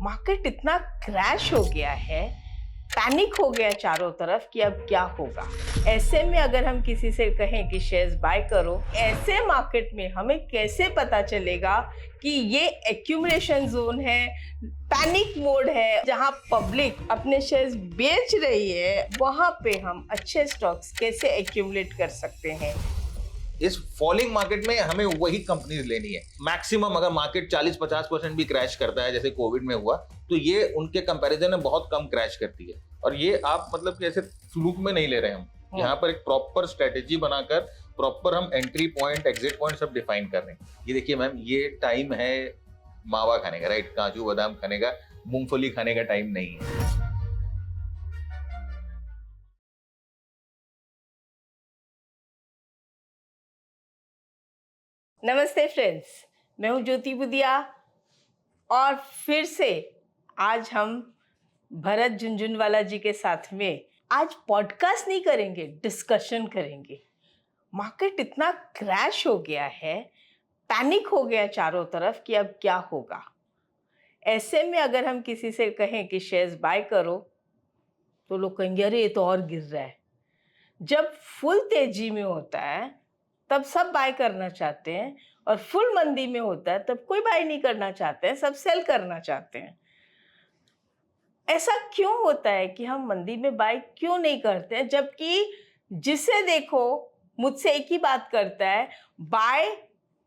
Market इतना crash हो गया है, पैनिक हो गया चारों तरफ कि अब क्या होगा। ऐसे में अगर हम किसी से कहें कि शेयर्स बाय करो, ऐसे मार्केट में हमें कैसे पता चलेगा कि ये एक्यूमुलेशन जोन है, पैनिक मोड है, जहां पब्लिक अपने शेयर्स बेच रही है, वहां पे हम अच्छे स्टॉक्स कैसे एक्यूमुलेट कर सकते हैं। इस फॉलिंग मार्केट में हमें वही कंपनीज लेनी है। मैक्सिमम अगर मार्केट 40-50% भी क्रैश करता है, जैसे कोविड में हुआ, तो ये उनके कंपैरिजन में बहुत कम क्रैश करती है। और ये आप मतलब कि ऐसे फ्लूक में नहीं ले रहे हम, यहाँ पर एक प्रॉपर स्ट्रेटेजी बनाकर प्रॉपर हम एंट्री पॉइंट, एग्जिट पॉइंट सब डिफाइन कर रहे हैं। ये देखिए मैम, ये टाइम है मावा खाने का, राइट? काजू बादाम खाने का, मूंगफली खाने का टाइम नहीं है। नमस्ते फ्रेंड्स, मैं हूं ज्योति बुदिया और फिर से आज हम भरत झुनझुनवाला जी के साथ में आज पॉडकास्ट नहीं करेंगे, डिस्कशन करेंगे। मार्केट इतना क्रैश हो गया है, पैनिक हो गया चारों तरफ कि अब क्या होगा। ऐसे में अगर हम किसी से कहें कि शेयर्स बाय करो, तो लोग कहेंगे अरे ये तो और गिर रहा है। जब फुल तेजी में होता है तब सब बाय करना चाहते हैं, और फुल मंदी में होता है तब कोई बाय नहीं करना चाहते हैं, सब सेल करना चाहते हैं। ऐसा क्यों होता है कि हम मंदी में बाय क्यों नहीं करते हैं, जबकि जिसे देखो मुझसे एक ही बात करता है, buy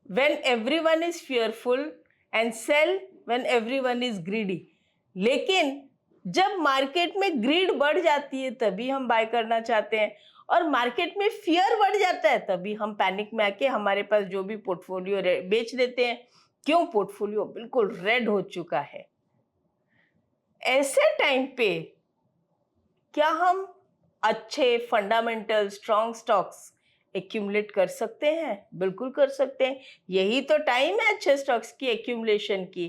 when everyone is fearful and sell when everyone is greedy. लेकिन जब मार्केट में ग्रीड बढ़ जाती है तभी हम बाय करना चाहते हैं, और मार्केट में फियर बढ़ जाता है तभी हम पैनिक में आके हमारे पास जो भी पोर्टफोलियो बेच देते हैं। क्यों? पोर्टफोलियो बिल्कुल रेड हो चुका है। ऐसे टाइम पे क्या हम अच्छे फंडामेंटल स्ट्रॉन्ग स्टॉक्स एक्यूमुलेट कर सकते हैं? बिल्कुल कर सकते हैं। यही तो टाइम है अच्छे स्टॉक्स की एक्यूमुलेशन की।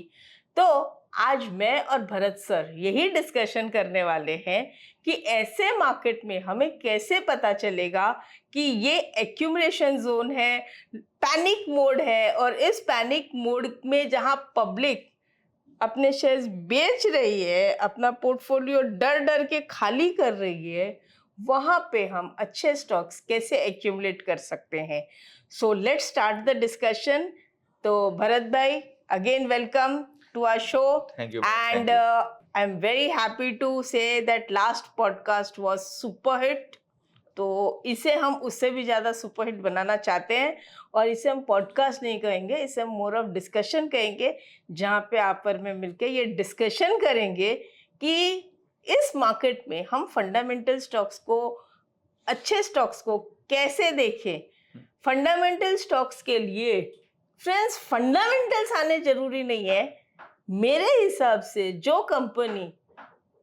तो आज मैं और भरत सर यही डिस्कशन करने वाले हैं कि ऐसे मार्केट में हमें कैसे पता चलेगा कि ये एक्यूमुलेशन जोन है, पैनिक मोड है, और इस पैनिक मोड में जहां पब्लिक अपने शेयर्स बेच रही है, अपना पोर्टफोलियो डर डर के खाली कर रही है, वहां पे हम अच्छे स्टॉक्स कैसे एक्यूमुलेट कर सकते हैं। So let's start the discussion. तो भरत भाई, again welcome to our show. Thank you. And I'm very happy to say that last podcast was super hit. तो इसे हम उससे भी ज़्यादा सुपर हिट बनाना चाहते हैं, और इसे हम पॉडकास्ट नहीं कहेंगे, इसे हम मोर ऑफ डिस्कशन कहेंगे, जहाँ पे आप और मैं मिलके ये डिस्कशन करेंगे कि इस मार्केट में हम फंडामेंटल स्टॉक्स को, अच्छे स्टॉक्स को कैसे देखें। फंडामेंटल स्टॉक्स के लिए फ्रेंड्स फंडामेंटल्स आने जरूरी नहीं है। मेरे हिसाब से जो कंपनी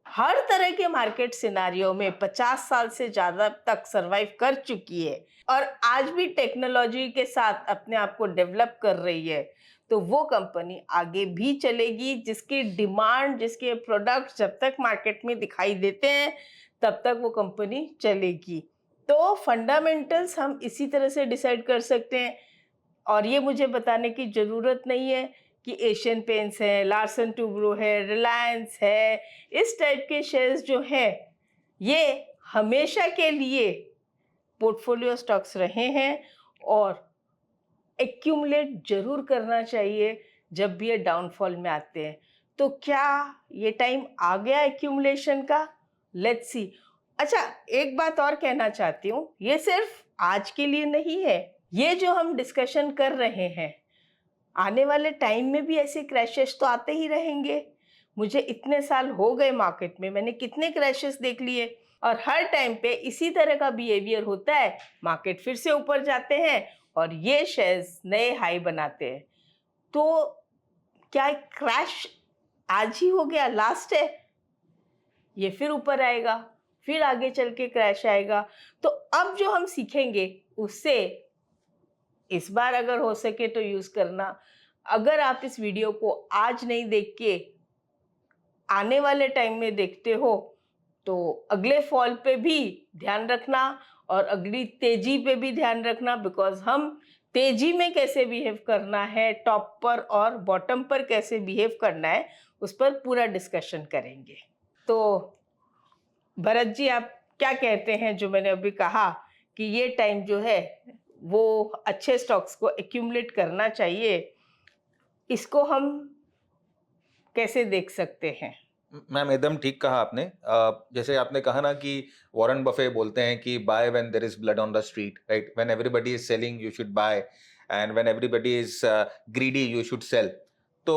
हर तरह के मार्केट सिनारियो में 50 साल से ज़्यादा तक सरवाइव कर चुकी है और आज भी टेक्नोलॉजी के साथ अपने आप को डेवलप कर रही है, तो वो कंपनी आगे भी चलेगी। जिसकी डिमांड, जिसके प्रोडक्ट जब तक मार्केट में दिखाई देते हैं तब तक वो कंपनी चलेगी। तो फंडामेंटल्स हम इसी तरह से डिसाइड कर सकते हैं, और ये मुझे बताने की ज़रूरत नहीं है कि एशियन पेंट्स है, लार्सन टुब्रो है, रिलायंस है, इस टाइप के शेयर्स जो हैं ये हमेशा के लिए पोर्टफोलियो स्टॉक्स रहे हैं, और एक्यूमुलेट जरूर करना चाहिए जब भी ये डाउनफॉल में आते हैं। तो क्या ये टाइम आ गया एक्यूमुलेशन का? Let's see. अच्छा, एक बात और कहना चाहती हूँ, ये सिर्फ आज के लिए नहीं है, ये जो हम डिस्कशन कर रहे हैं, आने वाले टाइम में भी ऐसे क्रैशेस तो आते ही रहेंगे। मुझे इतने साल हो गए मार्केट में, मैंने कितने क्रैशेस देख लिए, और हर टाइम पे इसी तरह का बिहेवियर होता है। मार्केट फिर से ऊपर जाते हैं और ये शेयर्स नए हाई बनाते हैं। तो क्या क्रैश आज ही हो गया, लास्ट है? ये फिर ऊपर आएगा, फिर आगे चल के क्रैश आएगा। तो अब जो हम सीखेंगे उससे इस बार अगर हो सके तो यूज करना। अगर आप इस वीडियो को आज नहीं देख के आने वाले टाइम में देखते हो तो अगले फॉल पे भी ध्यान रखना और अगली तेजी पे भी ध्यान रखना, बिकॉज हम तेजी में कैसे बिहेव करना है, टॉप पर और बॉटम पर कैसे बिहेव करना है, उस पर पूरा डिस्कशन करेंगे। तो भरत जी, आप क्या कहते हैं जो मैंने अभी कहा कि ये टाइम जो है वो अच्छे स्टॉक्स को एक्यूमुलेट करना चाहिए, इसको हम कैसे देख सकते हैं? मैम एकदम ठीक कहा आपने। जैसे आपने कहा ना कि वॉरेन बफे बोलते हैं कि buy when there is blood on the street, right? When everybody is selling you should buy, and when everybody is greedy you should sell. तो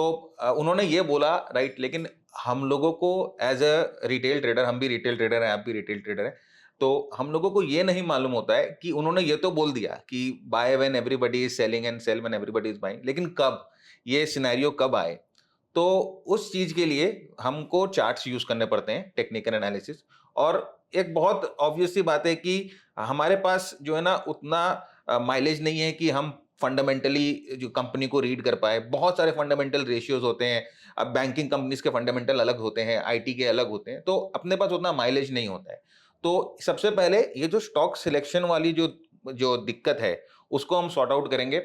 उन्होंने ये बोला, राइट? लेकिन हम लोगों को एज अ रिटेल ट्रेडर, हम भी रिटेल ट्रेडर हैं, आप भी रिटेल ट्रेडर हैं, तो हम लोगों को ये नहीं मालूम होता है कि उन्होंने ये तो बोल दिया कि buy when everybody is selling and sell when everybody is buying, लेकिन कब, ये सिनेरियो कब आए? तो उस चीज के लिए हमको चार्ट्स यूज करने पड़ते हैं, टेक्निकल एनालिसिस। और एक बहुत ऑब्वियस सी बात है कि हमारे पास जो है ना उतना माइलेज नहीं है कि हम फंडामेंटली जो कंपनी को रीड कर पाए। बहुत सारे फंडामेंटल रेशियोज होते हैं। अब बैंकिंग कंपनीज के फंडामेंटल अलग होते हैं, आईटी के अलग होते हैं, तो अपने पास उतना माइलेज नहीं होता है। तो सबसे पहले ये जो स्टॉक सिलेक्शन वाली जो जो दिक्कत है उसको हम सॉर्ट आउट करेंगे।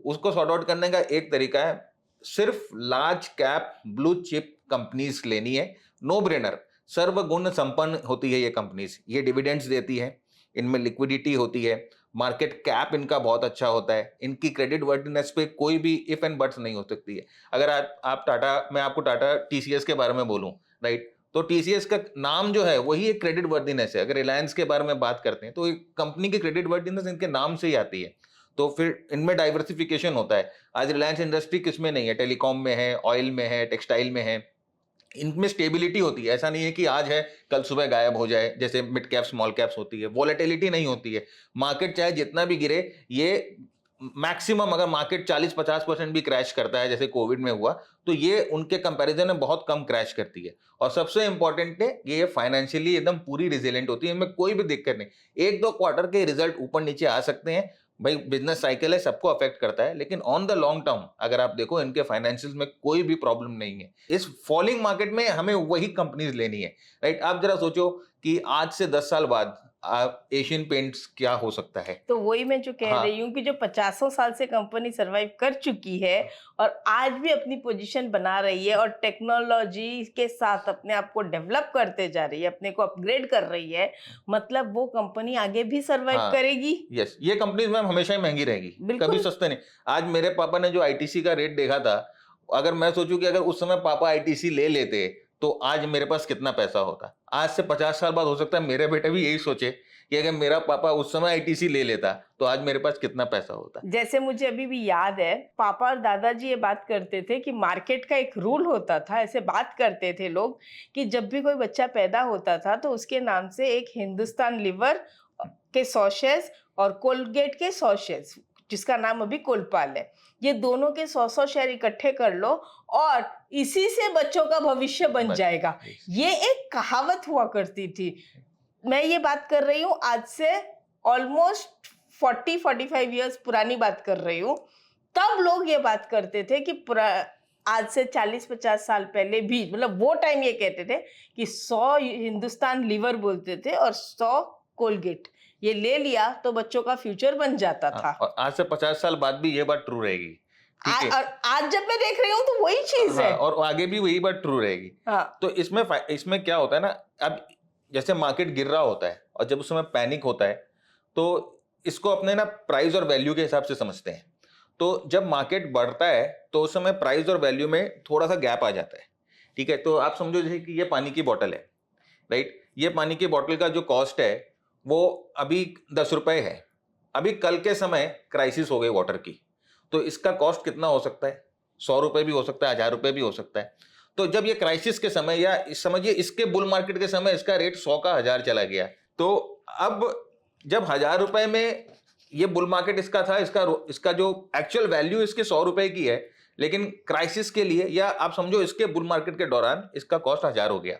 उसको सॉर्ट आउट करने का एक तरीका है, सिर्फ large cap blue chip companies लेनी है। नो ब्रेनर, सर्वगुण संपन्न होती है ये कंपनीज। ये डिविडेंड्स देती है, इनमें लिक्विडिटी होती है, मार्केट कैप इनका बहुत अच्छा होता है, इनकी क्रेडिट वर्दिनेस पे कोई भी इफ एंड बट्स नहीं हो सकती है। अगर आप टाटा, मैं आपको टाटा टीसीएस के बारे में बोलूं, राइट? तो टीसीएस का नाम जो है वही एक क्रेडिट वर्दिनेस है। अगर रिलायंस के बारे में बात करते हैं तो कंपनी की क्रेडिट वर्दिनेस इनके नाम से ही आती है। तो फिर इनमें डाइवर्सिफिकेशन होता है। आज रिलायंस इंडस्ट्री किसमें नहीं है? टेलीकॉम में है, ऑयल में है, टेक्सटाइल में है। इनमें स्टेबिलिटी होती है, ऐसा नहीं है कि आज है कल सुबह गायब हो जाए, जैसे मिड कैप स्मॉल कैप्स होती है। वॉलेटिलिटी नहीं होती है। मार्केट चाहे जितना भी गिरे, ये मैक्सिमम अगर मार्केट 40-50% भी क्रैश करता है जैसे कोविड में हुआ, तो ये उनके कंपैरिजन में बहुत कम क्रैश करती है। और सबसे इंपॉर्टेंट है, ये फाइनेंशियली एकदम पूरी रिजिलेंट होती है, इनमें कोई भी दिक्कत नहीं। एक दो क्वार्टर के रिजल्ट ऊपर नीचे आ सकते हैं, भाई बिजनेस साइकिल है, सबको अफेक्ट करता है, लेकिन ऑन द लॉन्ग टर्म अगर आप देखो इनके फाइनेंशियल्स में कोई भी प्रॉब्लम नहीं है। इस फॉलिंग मार्केट में हमें वही कंपनीज लेनी है, राइट? आप जरा सोचो कि आज से 10 साल बाद एशियन पेंट्स क्या हो सकता है। तो वही मैं जो कह हाँ। रही हूँ कि जो 50 साल से कंपनी सरवाइव कर चुकी है और आज भी अपनी पोजीशन बना रही है और टेक्नोलॉजी के साथ अपने आप को डेवलप करते जा रही है, अपने को अपग्रेड कर रही है, मतलब वो कंपनी आगे भी सरवाइव हाँ, करेगी। यस, ये कंपनीज मैम हमेशा ही महंगी रहेगी, बिल्कुल। कभी सस्ते नहीं। आज मेरे पापा ने जो आईटीसी का रेट देखा था, अगर मैं सोचूं कि अगर उस समय पापा आईटीसी ले लेते तो आज मेरे पास कितना पैसा होता। आज से 50 साल बाद हो सकता है मेरे बेटे भी यही सोचे कि अगर मेरा पापा उस समय आईटीसी ले लेता तो आज मेरे पास कितना पैसा होता। जैसे मुझे अभी भी याद है, पापा और दादाजी ये बात करते थे कि मार्केट का एक रूल होता था, ऐसे बात करते थे लोग कि जब भी कोई बच्चा पैदा होता था तो उसके नाम से एक हिंदुस्तान लीवर के 100 शेयर्स और कोलगेट के 100 शेयर्स, जिसका नाम अभी कोलपाल है, ये दोनों के 100 शेयर इकट्ठे कर लो और इसी से बच्चों का भविष्य बन जाएगा। ये एक कहावत हुआ करती थी। मैं ये बात कर रही हूँ आज से ऑलमोस्ट 40-45 इयर्स पुरानी बात कर रही हूँ। तब लोग ये बात करते थे कि आज से 40-50 साल पहले भी, मतलब वो टाइम ये कहते थे कि 100 हिंदुस्तान लीवर बोलते थे और 100 कोलगेट, ये ले लिया तो बच्चों का फ्यूचर बन जाता था। और आज से 50 साल बाद भी ये बात ट्रू रहेगी, ठीक है? और आज जब मैं देख रही हूँ तो वही चीज है। और आगे भी वही बात ट्रू रहेगी। तो इसमें क्या होता है ना, अब जैसे मार्केट गिर रहा होता है और जब उस समय पैनिक होता है तो इसको अपने ना प्राइस और वैल्यू के हिसाब से समझते हैं। तो जब मार्केट बढ़ता है तो उस समय प्राइस और वैल्यू में थोड़ा सा गैप आ जाता है, ठीक है? तो आप समझो जैसे कि ये पानी की बोतल है, राइट? ये पानी की बोतल का जो कॉस्ट है वो अभी 10 रुपए है। अभी कल के समय क्राइसिस हो गई वाटर की, तो इसका कॉस्ट कितना हो सकता है? 100 रुपए भी हो सकता है, 1000 रुपए भी हो सकता है। तो जब ये क्राइसिस के समय या समझिए इसके बुल मार्केट के समय इसका रेट 100 का 1000 चला गया। तो अब जब 1000 रुपए में ये बुल मार्केट इसका था, इसका जो एक्चुअल वैल्यू इसके 100 रुपए की है, लेकिन क्राइसिस के लिए या आप समझो इसके बुल मार्केट के दौरान इसका कॉस्ट 1000 हो गया।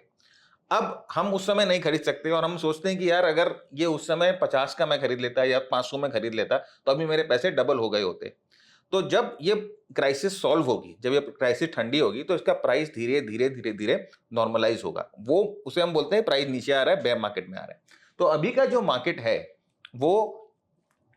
अब हम उस समय नहीं खरीद सकते और हम सोचते हैं कि यार अगर ये उस समय 50 का मैं खरीद लेता या 500 में खरीद लेता तो अभी मेरे पैसे डबल हो गए होते। तो जब ये क्राइसिस सॉल्व होगी, जब ये क्राइसिस ठंडी होगी, तो इसका प्राइस धीरे धीरे धीरे धीरे नॉर्मलाइज होगा। वो उसे हम बोलते हैं प्राइस नीचे आ रहा है, बेयर मार्केट में आ रहा है। तो अभी का जो मार्केट है वो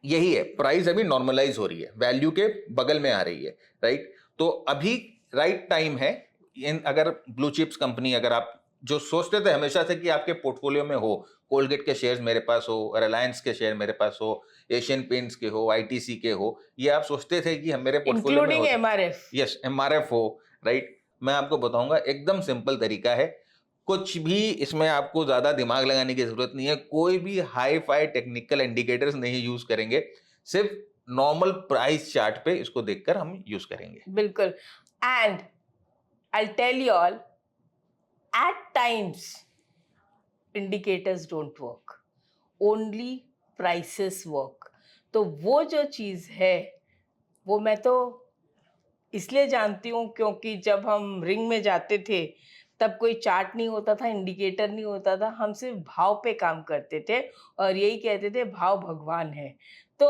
यही है, प्राइस अभी नॉर्मलाइज हो रही है, वैल्यू के बगल में आ रही है, राइट? तो अभी राइट टाइम है अगर ब्लू चिप्स कंपनी, अगर आप जो सोचते थे हमेशा से कि आपके पोर्टफोलियो में हो, कोलगेट के शेयर्स मेरे पास हो, रिलायंस के शेयर मेरे पास हो, एशियन पेंट्स के हो, आईटीसी के हो, ये आप सोचते थे कि हम मेरे पोर्टफोलियो में इंक्लूडिंग हो, एमआरएफ। यस एमआरएफ हो, राइट। मैं आपको बताऊंगा एकदम सिंपल तरीका है, कुछ भी इसमें आपको ज्यादा दिमाग लगाने की जरूरत नहीं है, कोई भी हाई फाई टेक्निकल इंडिकेटर्स नहीं यूज करेंगे, सिर्फ नॉर्मल प्राइस चार्ट पे इसको देखकर हम यूज करेंगे। बिल्कुल। And I tell you all, at times indicators don't work, only prices work। तो वो जो चीज़ है वो मैं तो इसलिए जानती हूँ क्योंकि जब हम रिंग में जाते थे तब कोई चार्ट नहीं होता था, इंडिकेटर नहीं होता था, हम सिर्फ भाव पे काम करते थे और यही कहते थे भाव भगवान है। तो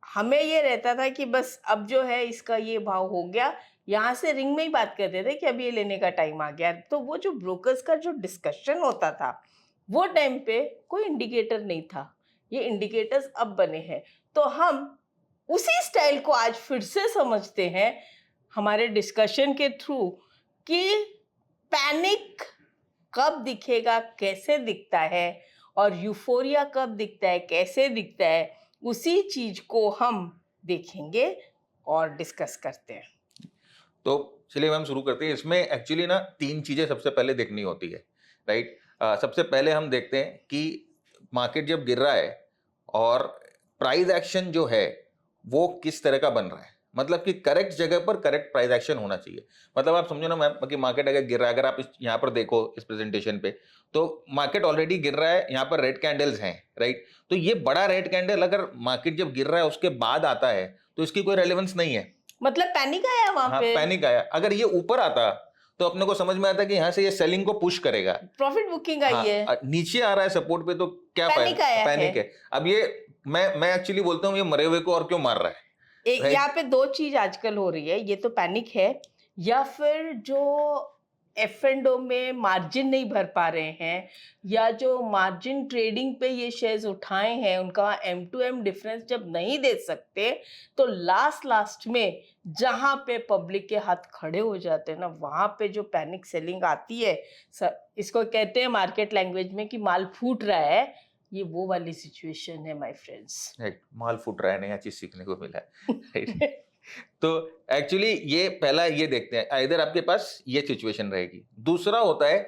हमें ये रहता था कि बस अब जो है इसका ये भाव हो गया, यहाँ से रिंग में ही बात करते थे कि अब ये लेने का टाइम आ गया। तो वो जो ब्रोकर्स का जो डिस्कशन होता था वो टाइम पे कोई इंडिकेटर नहीं था, ये इंडिकेटर्स अब बने हैं। तो हम उसी स्टाइल को आज फिर से समझते हैं हमारे डिस्कशन के थ्रू कि पैनिक कब दिखेगा, कैसे दिखता है, और यूफोरिया कब दिखता है, कैसे दिखता है, उसी चीज को हम देखेंगे और डिस्कस करते हैं। तो चलिए मैम शुरू करते हैं। इसमें एक्चुअली ना 3 चीजें सबसे पहले देखनी होती है, राइट। सबसे पहले हम देखते हैं कि मार्केट जब गिर रहा है और प्राइस एक्शन जो है वो किस तरह का बन रहा है, मतलब कि करेक्ट जगह पर करेक्ट प्राइस एक्शन होना चाहिए। मतलब आप समझो ना मैम कि मार्केट अगर गिर रहा है, अगर आप यहाँ पर देखो इस प्रेजेंटेशन पे, तो मार्केट ऑलरेडी गिर रहा है, यहाँ पर रेड कैंडल्स हैं, राइट। तो ये बड़ा रेड कैंडल अगर मार्केट जब गिर रहा है उसके बाद आता है तो इसकी कोई रेलेवेंस नहीं है, मतलब पैनिक आया वहां पे। पैनिक आया। अगर ये ऊपर आता तो अपने को समझ में आता कि यहाँ से ये सेलिंग को पुश करेगा, प्रॉफिट बुकिंग आई है। नीचे आ रहा है सपोर्ट पे तो क्या पैनिक आया पैनिक है। अब ये मैं एक्चुअली बोलता हूँ ये मरे हुए को और क्यों मार रहा है। यहाँ पे 2 चीज आजकल हो रही है, ये तो पैनिक है या फिर जो F&O में मार्जिन नहीं भर पा रहे हैं या जो मार्जिन ट्रेडिंग पे ये शेयर्स उठाए हैं उनका M2M डिफरेंस जब नहीं दे सकते तो लास्ट में जहां पे पब्लिक के हाथ खड़े हो जाते हैं ना, वहां पे जो पैनिक सेलिंग आती है, इसको कहते हैं मार्केट लैंग्वेज में कि माल फूट रहा है। ये वो वाली सिचुएशन है माय फ्रेंड्स। राइट, माल फूट रहा है, नया चीज सीखने को मिला है, राइट। तो एक्चुअली ये पहला ये देखते हैं, इधर आपके पास ये सिचुएशन रहेगी। दूसरा होता है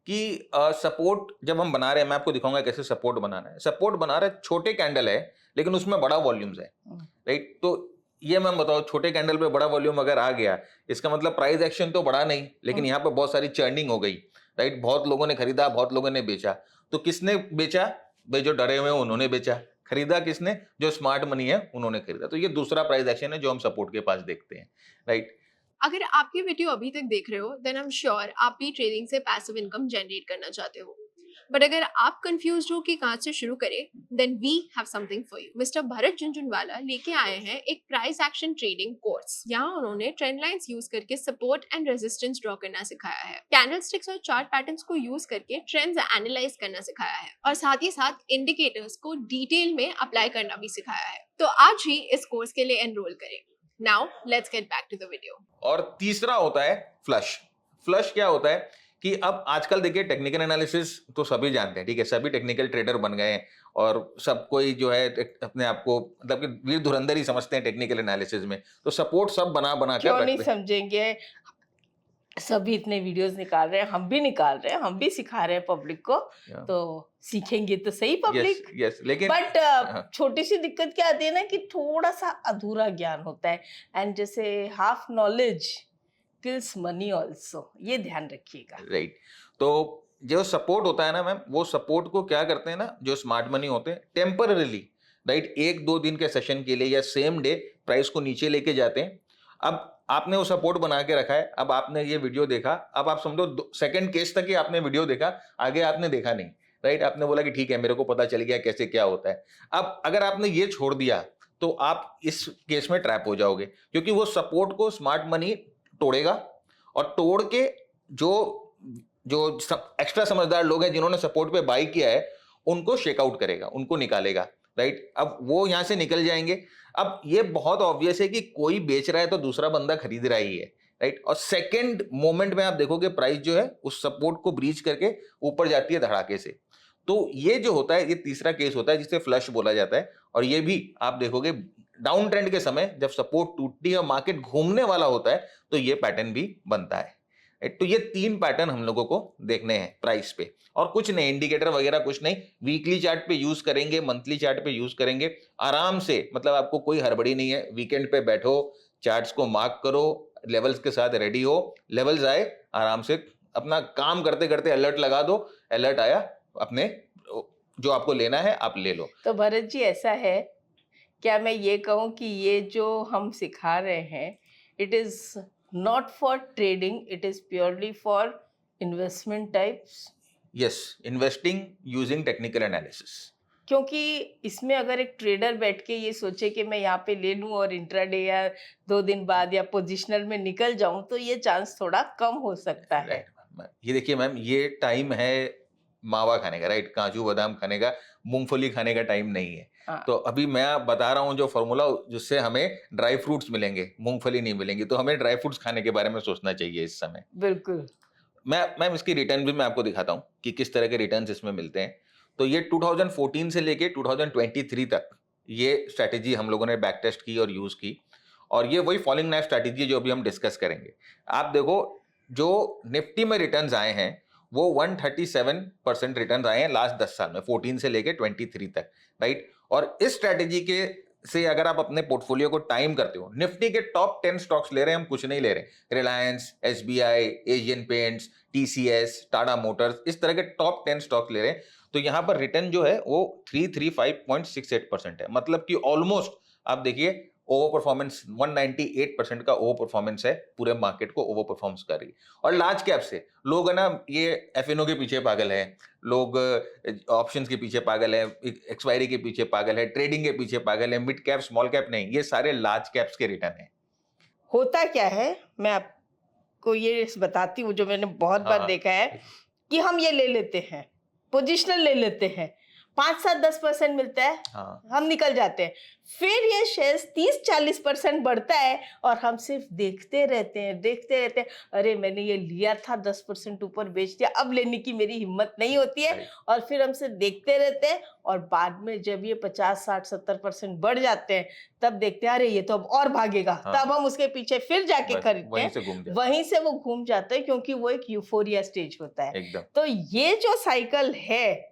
कि सपोर्ट जब हम बना रहे हैं, मैं आपको दिखाऊंगा कैसे सपोर्ट बनाना है। सपोर्ट बना रहे हैं, छोटे कैंडल है लेकिन उसमें बड़ा वॉल्यूम्स है, राइट। तो ये मैं बताओ, छोटे कैंडल पे बड़ा वॉल्यूम अगर आ गया, इसका मतलब प्राइस एक्शन तो बढ़ा नहीं, लेकिन यहाँ पे बहुत सारी चर्निंग हो गई, राइट। बहुत लोगों ने खरीदा, बहुत लोगों ने बेचा। तो किसने बेचा भाई? जो डरे हुए हैं उन्होंने बेचा। खरीदा किसने? जो स्मार्ट मनी है उन्होंने खरीदा। तो ये दूसरा प्राइस एक्शन है जो हम सपोर्ट के पास देखते हैं, राइट। अगर आप ये वीडियो अभी तक देख रहे हो देन आई एम श्योर आप भी ट्रेडिंग से पैसिव इनकम जनरेट करना चाहते हो। बट अगर आप कंफ्यूज हो कि कहाँ से शुरू करें, then we have something for you. Mister Bharat Jhunjhunwala लेके आए हैं एक प्राइस एक्शन ट्रेडिंग कोर्स। यहाँ उन्होंने ट्रेंड लाइंस यूज करके सपोर्ट एंड रेजिस्टेंस ड्रॉ करना सिखाया है, कैंडलस्टिक्स और चार्ट पैटर्न्स को यूज करके ट्रेंड्स एनालाइज करना सिखाया है, और साथ ही साथ इंडिकेटर्स को डिटेल में अप्लाई करना भी सिखाया है। तो आज ही इस कोर्स के लिए एनरोल करें। Now let's get back to the video. और तीसरा होता है फ्लश। फ्लश क्या होता है कि अब आजकल देखिए टेक्निकल एनालिसिस तो सभी जानते हैं, ठीक है, सभी टेक्निकल ट्रेडर बन गए हैं और सब कोई जो है अपने आप को मतलब कि वीर धुरंधर ही समझते हैं टेक्निकल एनालिसिस में। तो सपोर्ट सब बना कर क्यों नहीं समझेंगे, सभी इतने वीडियोस निकाल रहे हैं, हम भी निकाल रहे हैं, हम भी सिखा रहे हैं पब्लिक को, तो सीखेंगे तो सही पब्लिक। यस, लेकिन बट छोटी सी दिक्कत क्या आती है ना कि थोड़ा सा अधूरा ज्ञान होता है, एंड जैसे half knowledge kills money also, ये ध्यान रखिएगा, राइट। तो जो सपोर्ट होता है ना मैम, वो सपोर्ट को क्या करते हैं ना, जो स्मार्ट मनी होते हैं टेम्पररीली, राइट, 1-2 दिन के सेशन के लिए या सेम डे प्राइस को नीचे लेके जाते हैं। अब आपने वो सपोर्ट बना के रखा है, अब आपने ये वीडियो देखा, अब आप समझो सेकंड केस तक ही आपने वीडियो देखा, आगे आपने देखा नहीं, राइट। आपने बोला कि ठीक है मेरे को पता चल गया कैसे क्या होता है। अब अगर आपने ये छोड़ दिया तो आप इस केस में ट्रैप हो जाओगे, क्योंकि वो सपोर्ट को स्मार्ट मनी तोड़ेगा और तोड़ के जो एक्स्ट्रा समझदार लोग हैं जिन्होंने सपोर्ट पे बाई किया है उनको शेकआउट करेगा, उनको निकालेगा, राइट। अब वो यहां से निकल जाएंगे। अब ये बहुत ऑब्वियस है कि कोई बेच रहा है तो दूसरा बंदा खरीद रहा ही है, राइट। और सेकंड मोमेंट में आप देखोगे प्राइस जो है उस सपोर्ट को ब्रीच करके ऊपर जाती है धड़ाके से। तो ये जो होता है, ये तीसरा केस होता है जिसे फ्लश बोला जाता है। और ये भी आप देखोगे डाउन ट्रेंड के समय जब सपोर्ट टूटती है और मार्केट घूमने वाला होता है तो ये पैटर्न भी बनता है। तो ये 3 पैटर्न हम लोगों को देखने हैं प्राइस पे, और कुछ नहीं, इंडिकेटर वगैरह कुछ नहीं, वीकली चार्ट पे यूज करेंगे, मंथली चार्ट पे यूज करेंगे आराम से। मतलब आपको कोई हड़बड़ी नहीं है, वीकेंड पे बैठो, चार्ट्स को मार्क करो, लेवल्स के साथ रेडी हो, लेवल्स आए आराम से अपना काम करते करते अलर्ट लगा दो, अलर्ट आया अपने जो आपको लेना है आप ले लो। तो भरत जी ऐसा है, क्या मैं ये कहूँ कि ये जो हम सिखा रहे हैं it is not for trading, it is purely for investment types? Yes, investing using technical analysis. क्योंकि इसमें अगर एक ट्रेडर बैठ के ये सोचे कि मैं यहाँ पे ले लूँ और इंट्राडे या 2 दिन बाद या पोजिशनल में निकल जाऊं, तो ये चांस थोड़ा कम हो सकता है। राइट। ये देखिए मैम, ये टाइम है मावा खाने का, राइट, काजू बादाम खाने का, मूंगफली खाने का टाइम नहीं है। हाँ। तो अभी मैं बता रहा हूँ जो फॉर्मूला जिससे हमें ड्राई फ्रूट्स मिलेंगे, मूंगफली नहीं मिलेंगी, तो हमें ड्राई फ्रूट्स खाने के बारे में सोचना चाहिए इस समय। बिल्कुल। मैम इसकी रिटर्न भी मैं आपको दिखाता हूँ कि किस तरह के रिटर्न्स इसमें मिलते हैं। तो ये 2014 से लेके 2023 तक ये स्ट्रैटेजी हम लोगों ने बैक टेस्ट की और यूज की, और ये वही फॉलिंग नाइफ स्ट्रैटेजी जो अभी हम डिस्कस करेंगे। आप देखो जो निफ्टी में रिटर्न्स आए हैं वो 137% रिटर्न्स आए हैं लास्ट 10 साल में, 14 से लेके 23 तक, राइट। और इस स्ट्रैटेजी के से अगर आप अपने पोर्टफोलियो को टाइम करते हो, निफ्टी के टॉप 10 स्टॉक्स ले रहे हैं हम, कुछ नहीं ले रहे, Reliance, SBI, Asian paints, TCS, Tata Motors, इस तरह के टॉप 10 स्टॉक्स ले रहे हैं, तो यहां पर रिटर्न जो है वो 335.68% है। मतलब कि ऑलमोस्ट आप देखिए ओवर परफॉर्मेंस 198% का ओवर परफॉर्मेंस है, पूरे मार्केट को ओवर परफॉर्मेंस कर रही। और लार्ज कैप से लोग है ना, ये FNO के पीछे पागल है, लोग ऑप्शंस के पीछे पागल है, एक्सपायरी के पीछे पागल है, ट्रेडिंग के पीछे पागल है, मिड कैप स्मॉल कैप नहीं, ये सारे लार्ज कैप्स के रिटर्न है। होता क्या है, मैं आपको ये बताती हूँ जो मैंने बहुत बार देखा है कि हम ये ले लेते हैं, पोजिशनल ले लेते हैं, 5-7-10% मिलता है, हम निकल जाते हैं, फिर ये शेयर्स 30-40% बढ़ता है और हम सिर्फ देखते रहते हैं, अरे मैंने ये लिया था 10% ऊपर बेच दिया, अब लेने की मेरी हिम्मत नहीं होती है, और फिर हम सिर्फ देखते रहते हैं, और बाद में जब ये 50-60-70% बढ़ जाते हैं तब देखते हैं अरे ये तो अब और भागेगा, तब हम उसके पीछे फिर जाके खरीदते हैं, वहीं से वो घूम जाता है, क्योंकि वो एक यूफोरिया स्टेज होता है। तो ये जो साइकिल है,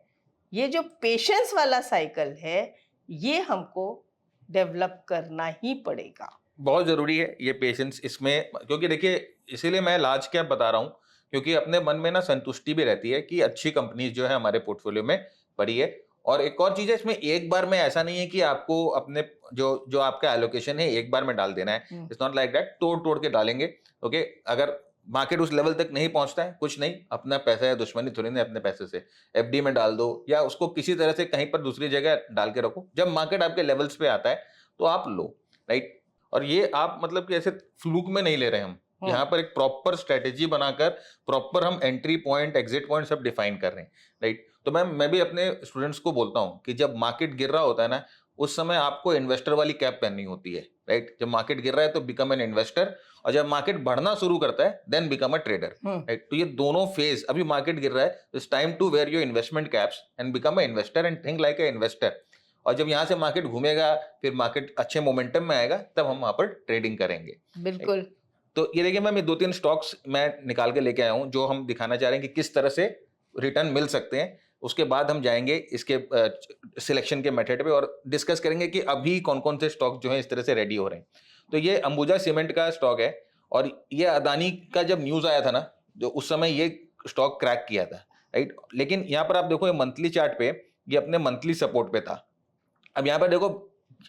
ये जो पेशेंस वाला साइकिल है, ये हमको डेवलप करना ही पड़ेगा, बहुत जरूरी है ये पेशेंस इसमें। क्योंकि देखिए इसीलिए मैं लार्ज कैप बता रहा हूँ, क्योंकि अपने मन में ना संतुष्टि भी रहती है कि अच्छी कंपनीज जो है हमारे पोर्टफोलियो में पड़ी है। और एक और चीज है, इसमें एक बार में ऐसा नहीं है कि आपको अपने जो आपका एलोकेशन है एक बार में डाल देना है, इट्स नॉट लाइक दैट, तोड़ के डालेंगे। ओके, अगर मार्केट उस लेवल तक नहीं पहुंचता है, कुछ नहीं, अपना पैसा है, दुश्मनी थोड़ी नहीं, अपने पैसे से FD में डाल दो या उसको किसी तरह से कहीं पर दूसरी जगह डाल के रखो, जब मार्केट आपके लेवल्स पे आता है तो आप लो, राइट। और ये आप मतलब कि ऐसे फ्लूक में नहीं ले रहे हम, यहाँ पर एक प्रॉपर स्ट्रेटेजी बनाकर प्रॉपर हम एंट्री पॉइंट, एग्जिट पॉइंट सब डिफाइन कर रहे हैं, राइट। तो मैं भी अपने स्टूडेंट्स को बोलता हूँ कि जब मार्केट गिर रहा होता है ना, उस समय आपको इन्वेस्टर वाली कैप पहननी होती है, राइट। जब मार्केट गिर रहा है तो बिकम एन इन्वेस्टर, और जब मार्केट बढ़ना शुरू करता है then become a trader, right. तो ये दोनों फेज, अभी मार्केट गिर रहा है, it's time to wear your investment caps and become a investor and think like a investor. और जब यहाँ से मार्केट घूमेगा, फिर मार्केट अच्छे मोमेंटम में आएगा, तब हम वहां पर ट्रेडिंग करेंगे। बिल्कुल। तो ये देखिए मैम, ये 2-3 स्टॉक्स मैं निकाल के लेके आया हूँ जो हम दिखाना चाह रहे हैं कि किस तरह से रिटर्न मिल सकते हैं। उसके बाद हम जाएंगे इसके सिलेक्शन के मेथड पे और डिस्कस करेंगे कि अभी कौन कौन से स्टॉक जो है इस तरह से रेडी हो रहे हैं। तो ये अंबुजा सीमेंट का स्टॉक है, और ये अदानी का जब न्यूज आया था ना, जो उस समय ये स्टॉक क्रैक किया था, राइट। लेकिन यहाँ पर आप देखो, ये मंथली चार्ट पे ये अपने मंथली सपोर्ट पे था। अब यहाँ पर देखो,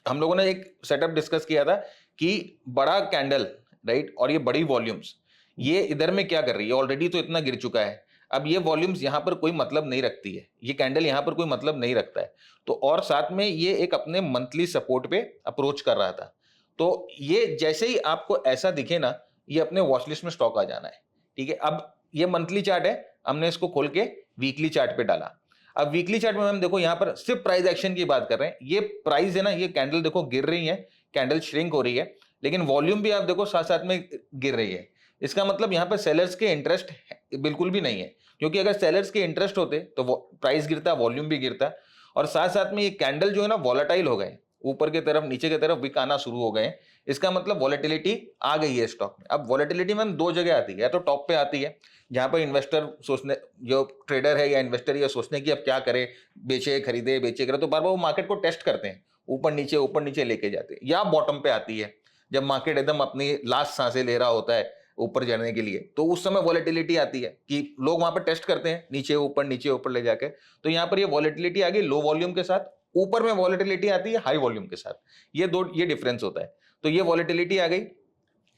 हम लोगों ने एक सेटअप डिस्कस किया था कि बड़ा कैंडल, राइट, और ये बड़ी वॉल्यूम्स, ये इधर में क्या कर रही है, ऑलरेडी तो इतना गिर चुका है, अब ये वॉल्यूम्स यहाँ पर कोई मतलब नहीं रखती है, ये कैंडल यहाँ पर कोई मतलब नहीं रखता है। तो और साथ में ये एक अपने मंथली सपोर्ट पे अप्रोच कर रहा था। तो ये जैसे ही आपको ऐसा दिखे ना, ये अपने वॉच लिस्ट में स्टॉक आ जाना है, ठीक है। अब ये मंथली चार्ट है, हमने इसको खोल के वीकली चार्ट पे डाला। अब वीकली चार्ट में हम देखो, यहाँ पर सिर्फ प्राइस एक्शन की बात कर रहे हैं। ये प्राइस है ना, ये कैंडल देखो गिर रही है, कैंडल श्रिंक हो रही है, लेकिन वॉल्यूम भी आप देखो साथ साथ में गिर रही है। इसका मतलब यहाँ पर सेलर्स के इंटरेस्ट बिल्कुल भी नहीं है, क्योंकि अगर सेलर्स के इंटरेस्ट होते तो प्राइस गिरता, वॉल्यूम भी गिरता, और साथ साथ में ये कैंडल जो है ना वॉलेटाइल हो गए, ऊपर की तरफ नीचे की तरफ विक आना शुरू हो गए। इसका मतलब वॉलेटिलिटी आ गई है स्टॉक में। अब वॉलेटिलिटी मैम दो जगह आती है, या तो टॉप पे आती है जहां पर इन्वेस्टर सोचने, जो ट्रेडर है या इन्वेस्टर ये सोचने की अब क्या करे, बेचे खरीदे बेचे करे, तो बार बार वो मार्केट को टेस्ट करते हैं, ऊपर नीचे लेके जाते हैं। या बॉटम पे आती है जब मार्केट एकदम अपनी लास्ट सांसें ले रहा होता है ऊपर जाने के लिए, तो उस समय वॉलेटिलिटी आती है कि लोग वहां पर टेस्ट करते हैं नीचे ऊपर ले जाके। तो यहाँ पर ये वॉलेटिलिटी आ गई लो वॉल्यूम के साथ, ऊपर में वॉलेटिलिटी आती है हाई वॉल्यूम के साथ। ये डिफरेंस होता है। तो ये वॉलेटिलिटी आ गई।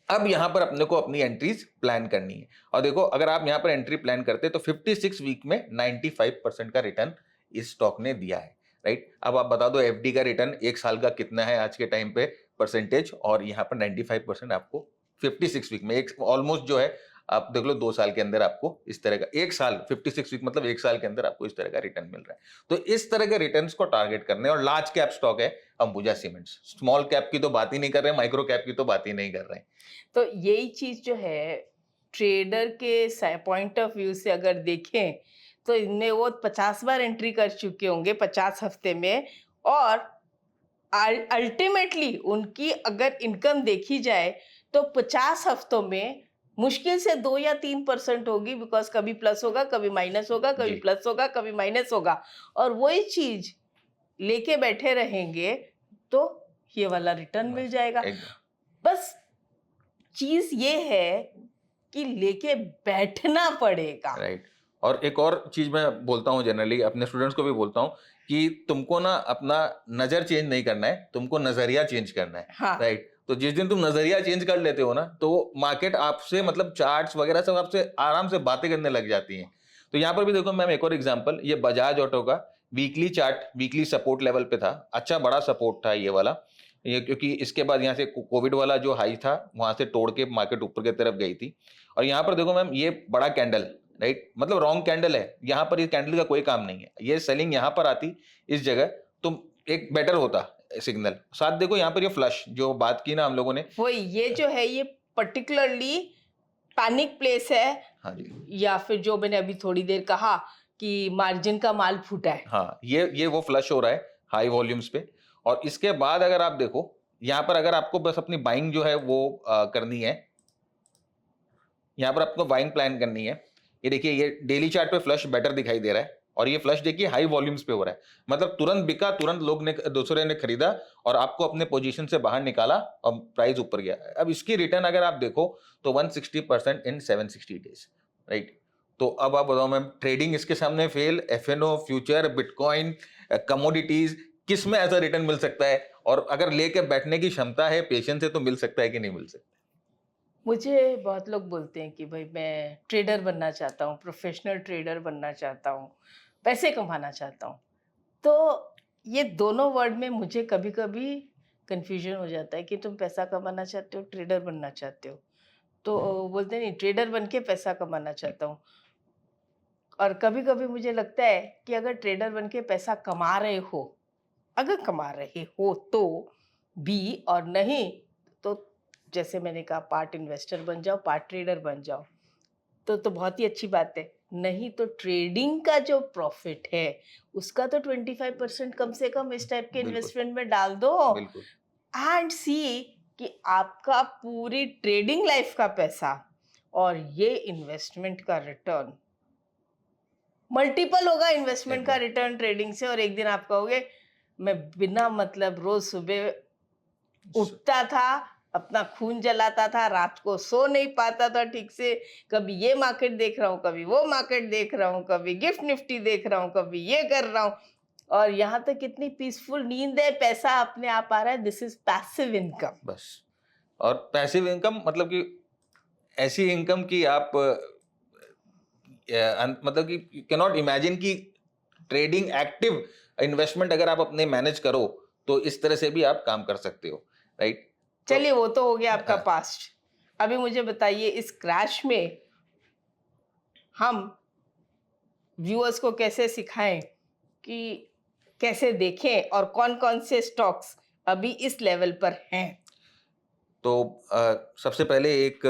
अब यहां पर अपने को अपनी एंट्रीज प्लान करनी है, और देखो अगर आप यहां पर एंट्री प्लान करते तो 56 वीक में 95% का रिटर्न इस स्टॉक ने दिया है, राइट। अब आप बता दो एफडी का रिटर्न एक साल का कितना है आज के टाइम पे परसेंटेज, और यहाँ पर 95% आपको 56 वीक में, एक ऑलमोस्ट जो है आप देख लो 2 साल के अंदर आपको इस तरह का, एक साल 56 वीक मतलब एक साल के अंदर आपको इस तरह का रिटर्न मिल रहा है। तो इस तरह के रिटर्न्स को टारगेट करने, और लार्ज कैप स्टॉक है अंबुजा सीमेंट्स, स्मॉल कैप की तो बात ही नहीं कर रहे हैं, माइक्रो कैप की तो बात ही नहीं कर रहे हैं। तो यही चीज जो है ट्रेडर के पॉइंट ऑफ व्यू से अगर देखें तो इनमें वो 50 बार एंट्री कर चुके होंगे 50 हफ्ते में, और अल्टीमेटली उनकी अगर इनकम देखी जाए तो 50 हफ्तों में मुश्किल से 2 या 3% होगी, बिकॉज कभी प्लस होगा कभी माइनस होगा, कभी जी। प्लस होगा कभी माइनस होगा, और वही चीज लेके बैठे रहेंगे तो ये वाला रिटर्न मिल जाएगा। बस चीज ये है कि लेके बैठना पड़ेगा, राइट। और एक और चीज मैं बोलता हूँ, जनरली अपने स्टूडेंट्स को भी बोलता हूँ कि तुमको ना अपना नजर चेंज नहीं करना है, तुमको नजरिया चेंज करना है, हाँ। राइट। तो जिस दिन तुम नजरिया चेंज कर लेते हो ना, तो मार्केट आपसे मतलब चार्ट्स वगैरह सब आपसे आराम से बातें करने लग जाती हैं। तो यहाँ पर भी देखो मैम एक और एग्जांपल, ये बजाज ऑटो का weekly chart weekly support level पे था, अच्छा बड़ा सपोर्ट था ये वाला, ये क्योंकि इसके बाद यहाँ से कोविड वाला जो हाई था वहां से तोड़ के मार्केट ऊपर की तरफ गई थी। और यहाँ पर देखो मैम ये बड़ा कैंडल, राइट, मतलब रॉन्ग कैंडल है, यहाँ पर इस कैंडल का कोई काम नहीं है, ये सेलिंग यहाँ पर आती इस जगह तो एक बेटर होता सिग्नल। साथ देखो यहाँ पर ये फ्लश जो बात की ना हम लोगों ने, वही ये जो है ये पर्टिकुलरली पैनिक प्लेस है। हाँ जी, या फिर जो मैंने अभी थोड़ी देर कहा कि मार्जिन का माल फूटा है, हाँ ये वो फ्लश हो रहा है हाई वॉल्यूम्स पे। और इसके बाद अगर आप देखो यहाँ पर अगर आपको बस अपनी बाइंग जो है वो करनी है, यहाँ पर आपको बाइंग प्लान करनी है। ये देखिए ये डेली चार्ट पे फ्लश बेटर दिखाई दे रहा है, और ये फ्लश देखिए हाई वॉल्यूम्स पे हो रहा है, मतलब तुरंत बिका, तुरंत लोग ने दूसरे ने खरीदा और आपको अपने पोजीशन से बाहर निकाला और प्राइस ऊपर गया। अब इसकी रिटर्न अगर आप देखो तो 160% इन 760 डेज, राइट। तो अब आप बताओ मैम ट्रेडिंग इसके सामने fail, FNO, future, bitcoin, commodities, किस में ऐसा रिटर्न मिल सकता है? और अगर लेके बैठने की क्षमता है, पेशेंस है, तो मिल सकता है कि नहीं मिल सकता? मुझे बहुत लोग बोलते हैं कि भाई मैं ट्रेडर बनना चाहता हूँ, प्रोफेशनल ट्रेडर बनना चाहता हूँ, पैसे कमाना चाहता हूँ। तो ये दोनों वर्ड में मुझे कभी कभी कंफ्यूजन हो जाता है कि तुम पैसा कमाना चाहते हो ट्रेडर बनना चाहते हो। तो बोलते नहीं ट्रेडर बन के पैसा कमाना चाहता हूँ। और कभी कभी मुझे लगता है कि अगर ट्रेडर बन के पैसा कमा रहे हो, अगर कमा रहे हो तो भी, और नहीं तो जैसे मैंने कहा पार्ट इन्वेस्टर बन जाओ, पार्ट ट्रेडर बन जाओ, तो बहुत ही अच्छी बात है। नहीं तो ट्रेडिंग का जो प्रॉफिट है उसका तो 25% कम से कम इस टाइप के बिल्कुल। इन्वेस्टमेंट में डाल दो, बिल्कुल। एंड सी कि आपका पूरी ट्रेडिंग लाइफ का पैसा और ये इन्वेस्टमेंट का रिटर्न मल्टीपल होगा, इन्वेस्टमेंट का एकदम। रिटर्न ट्रेडिंग से। और एक दिन आप कहोगे मैं बिना मतलब रोज सुबह उठता था, अपना खून जलाता था, रात को सो नहीं पाता था ठीक से, कभी ये मार्केट देख रहा हूँ, कभी वो मार्केट देख रहा हूँ, कभी गिफ्ट निफ्टी देख रहा हूँ, कभी ये कर रहा हूँ, और यहाँ तक कितनी पीसफुल नींद है, पैसा अपने आप आ रहा है। This is passive income. बस। और पैसिव इनकम मतलब कि ऐसी इनकम की आप मतलब कि यू कैन नॉट इमेजिन कि ट्रेडिंग एक्टिव इन्वेस्टमेंट अगर आप अपने मैनेज करो तो इस तरह से भी आप काम कर सकते हो, राइट। चलिए वो तो हो गया आपका हाँ। पास्ट। अभी मुझे बताइए इस क्रैश में हम व्यूअर्स को कैसे सिखाएं कि कैसे देखें और कौन कौन से स्टॉक्स अभी इस लेवल पर हैं। तो सबसे पहले एक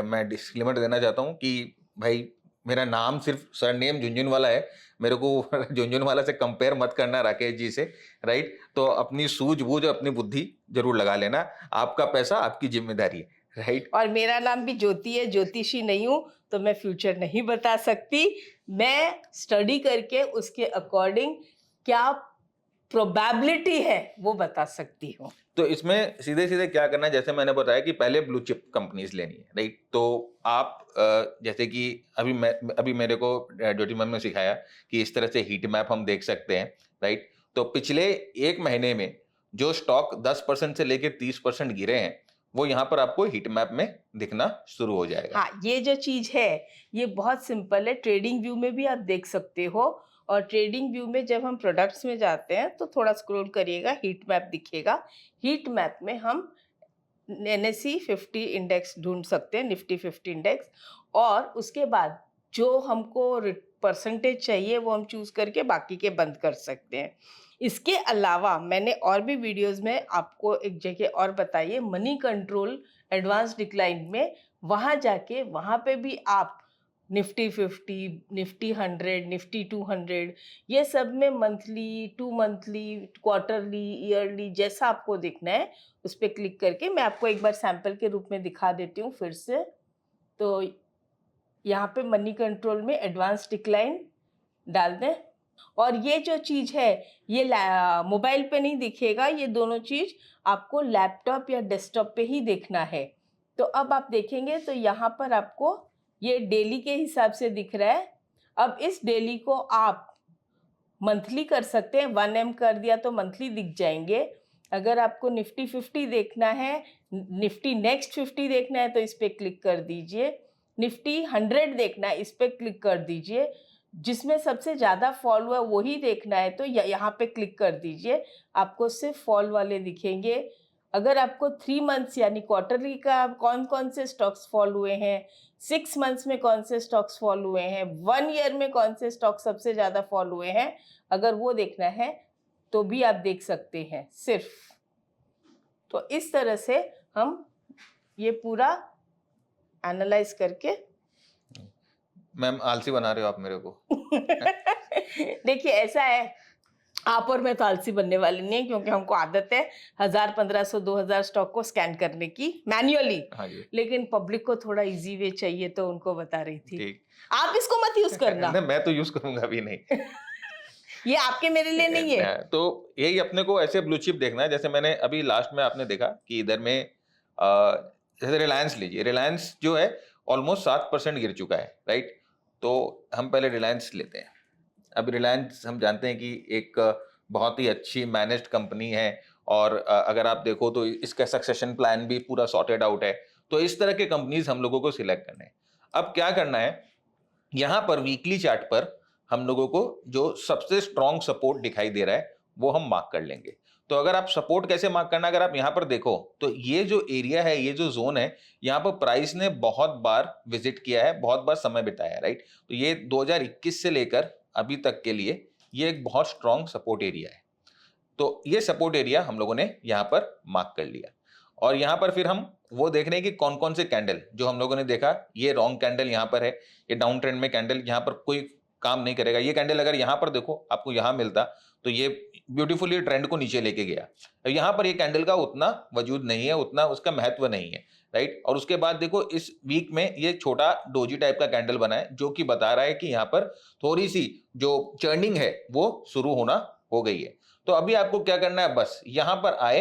मैं डिस्क्लेमर देना चाहता हूँ कि भाई मेरा नाम सिर्फ सरनेम झुनझुनवाला है, मेरे को झुनझुनवाला से कंपेयर मत करना राकेश जी से, राइट। तो अपनी सूझबूझ और अपनी बुद्धि जरूर लगा लेना, आपका पैसा आपकी जिम्मेदारी है, राइट। और मेरा नाम भी ज्योति है, ज्योतिषी नहीं हूँ तो मैं फ्यूचर नहीं बता सकती। मैं स्टडी करके उसके अकॉर्डिंग क्या प्रोबेबिलिटी है वो बता सकती हूँ। तो इसमें सीधे सीधे क्या करना है, जैसे मैंने बताया कि पहले ब्लू चिप कंपनीज लेनी है, राइट। तो आप जैसे कि अभी मेरे को ज्योति मैम ने सिखाया कि इस तरह से हीट मैप हम देख सकते हैं, राइट। तो पिछले एक महीने में जो स्टॉक 10% से लेकर 30% गिरे हैं वो यहाँ पर आपको हीट मैप में दिखना शुरू हो जाएगा। हाँ, ये जो चीज है ये बहुत सिंपल है, ट्रेडिंग व्यू में भी आप देख सकते हो। और ट्रेडिंग व्यू में जब हम प्रोडक्ट्स में जाते हैं तो थोड़ा स्क्रॉल करिएगा, हीट मैप दिखेगा। हीट मैप में हम NSE 50 इंडेक्स ढूंढ सकते हैं, निफ्टी 50 इंडेक्स, और उसके बाद जो हमको परसेंटेज चाहिए वो हम चूज करके बाकी के बंद कर सकते हैं। इसके अलावा मैंने और भी वीडियोस में आपको एक जगह और बताई है, मनी कंट्रोल एडवांस डिक्लाइन में, वहाँ जाके वहाँ पे भी आप निफ्टी 50, निफ्टी 100, निफ्टी 200, ये सब में मंथली, 2 मंथली, क्वार्टरली, ईयरली, जैसा आपको देखना है उस पर क्लिक करके मैं आपको एक बार सैंपल के रूप में दिखा देती हूँ फिर से। तो यहाँ पे मनी कंट्रोल में एडवांस डिक्लाइन डाल दें, और ये जो चीज़ है ये मोबाइल पे नहीं दिखेगा, ये दोनों चीज़ आपको लैपटॉप या डेस्कटॉप पे ही देखना है। तो अब आप देखेंगे तो यहाँ पर आपको ये डेली के हिसाब से दिख रहा है। अब इस डेली को आप मंथली कर सकते हैं, 1M कर दिया तो मंथली दिख जाएंगे। अगर आपको निफ्टी 50 देखना है, निफ्टी नेक्स्ट 50 देखना है तो इस पर क्लिक कर दीजिए। निफ्टी 100 देखना है, इस पर क्लिक कर दीजिए। जिसमें सबसे ज़्यादा फॉल हुआ वही देखना है तो यहाँ पे क्लिक कर दीजिए, आपको सिर्फ फॉल वाले दिखेंगे। अगर आपको 3 मंथ्स यानी क्वार्टरली का कौन कौन से स्टॉक्स फॉल हुए हैं, 6 मंथ्स में कौन से स्टॉक्स फॉल हुए हैं, 1 ईयर में कौन से स्टॉक्स सबसे ज़्यादा फॉल हुए हैं, अगर वो देखना है तो भी आप देख सकते हैं सिर्फ। तो इस तरह से हम ये पूरा एनालाइज करके मैम आलसी बना रहे हो आप मेरे को। देखिए ऐसा है, आप और मैं तो आलसी बनने वाले नहीं, क्योंकि हमको आदत है 1000, 1500, 2000 स्टॉक को स्कैन करने की मैन्युअली। हाँ जी। लेकिन पब्लिक को थोड़ा इजी वे चाहिए तो उनको बता रही थी। ठीक। आप इसको मत यूज करना। नहीं, मैं तो यूज करूंगा भी नहीं। ये आपके मेरे लिए नहीं है। तो यही अपने को ऐसे ब्लू चिप देखना है, जैसे मैंने अभी लास्ट में आपने देखा कि इधर में जैसे रिलायंस लीजिए, रिलायंस जो है ऑलमोस्ट 7% गिर चुका है, राइट। तो हम पहले रिलायंस लेते हैं। अब रिलायंस हम जानते हैं कि एक बहुत ही अच्छी मैनेज्ड कंपनी है, और अगर आप देखो तो इसका सक्सेशन प्लान भी पूरा सॉर्टेड आउट है। तो इस तरह के कंपनीज हम लोगों को सिलेक्ट करने हैं। अब क्या करना है, यहाँ पर वीकली चार्ट पर हम लोगों को जो सबसे स्ट्रॉन्ग सपोर्ट दिखाई दे रहा है वो हम मार्क कर लेंगे। तो अगर आप सपोर्ट कैसे मार्क करना, अगर आप यहाँ पर देखो तो ये जो एरिया है, ये जो जोन है, यहाँ पर प्राइस ने बहुत बार विजिट किया है, बहुत बार समय बिताया है, राइट। तो ये 2021 से लेकर अभी तक के लिए ये एक बहुत स्ट्रॉन्ग सपोर्ट एरिया है। तो ये सपोर्ट एरिया हम लोगों ने यहाँ पर मार्क कर लिया, और यहाँ पर फिर हम वो देख रहे हैं कि कौन कौन से कैंडल जो हम लोगों ने देखा, ये रॉन्ग कैंडल यहाँ पर है, ये डाउन ट्रेंड में कैंडल यहाँ पर कोई काम नहीं करेगा। ये कैंडल अगर यहाँ पर देखो आपको यहाँ मिलता तो ये ब्यूटीफुली ट्रेंड को नीचे लेके गया। यहाँ पर ये कैंडल का उतना वजूद नहीं है, उतना उसका महत्व नहीं है, राइट। और उसके बाद देखो इस वीक में ये छोटा डोजी टाइप का कैंडल बना है, जो कि बता रहा है कि यहाँ पर थोड़ी सी जो चर्निंग है वो शुरू होना हो गई है। तो अभी आपको क्या करना है, बस यहाँ पर आए,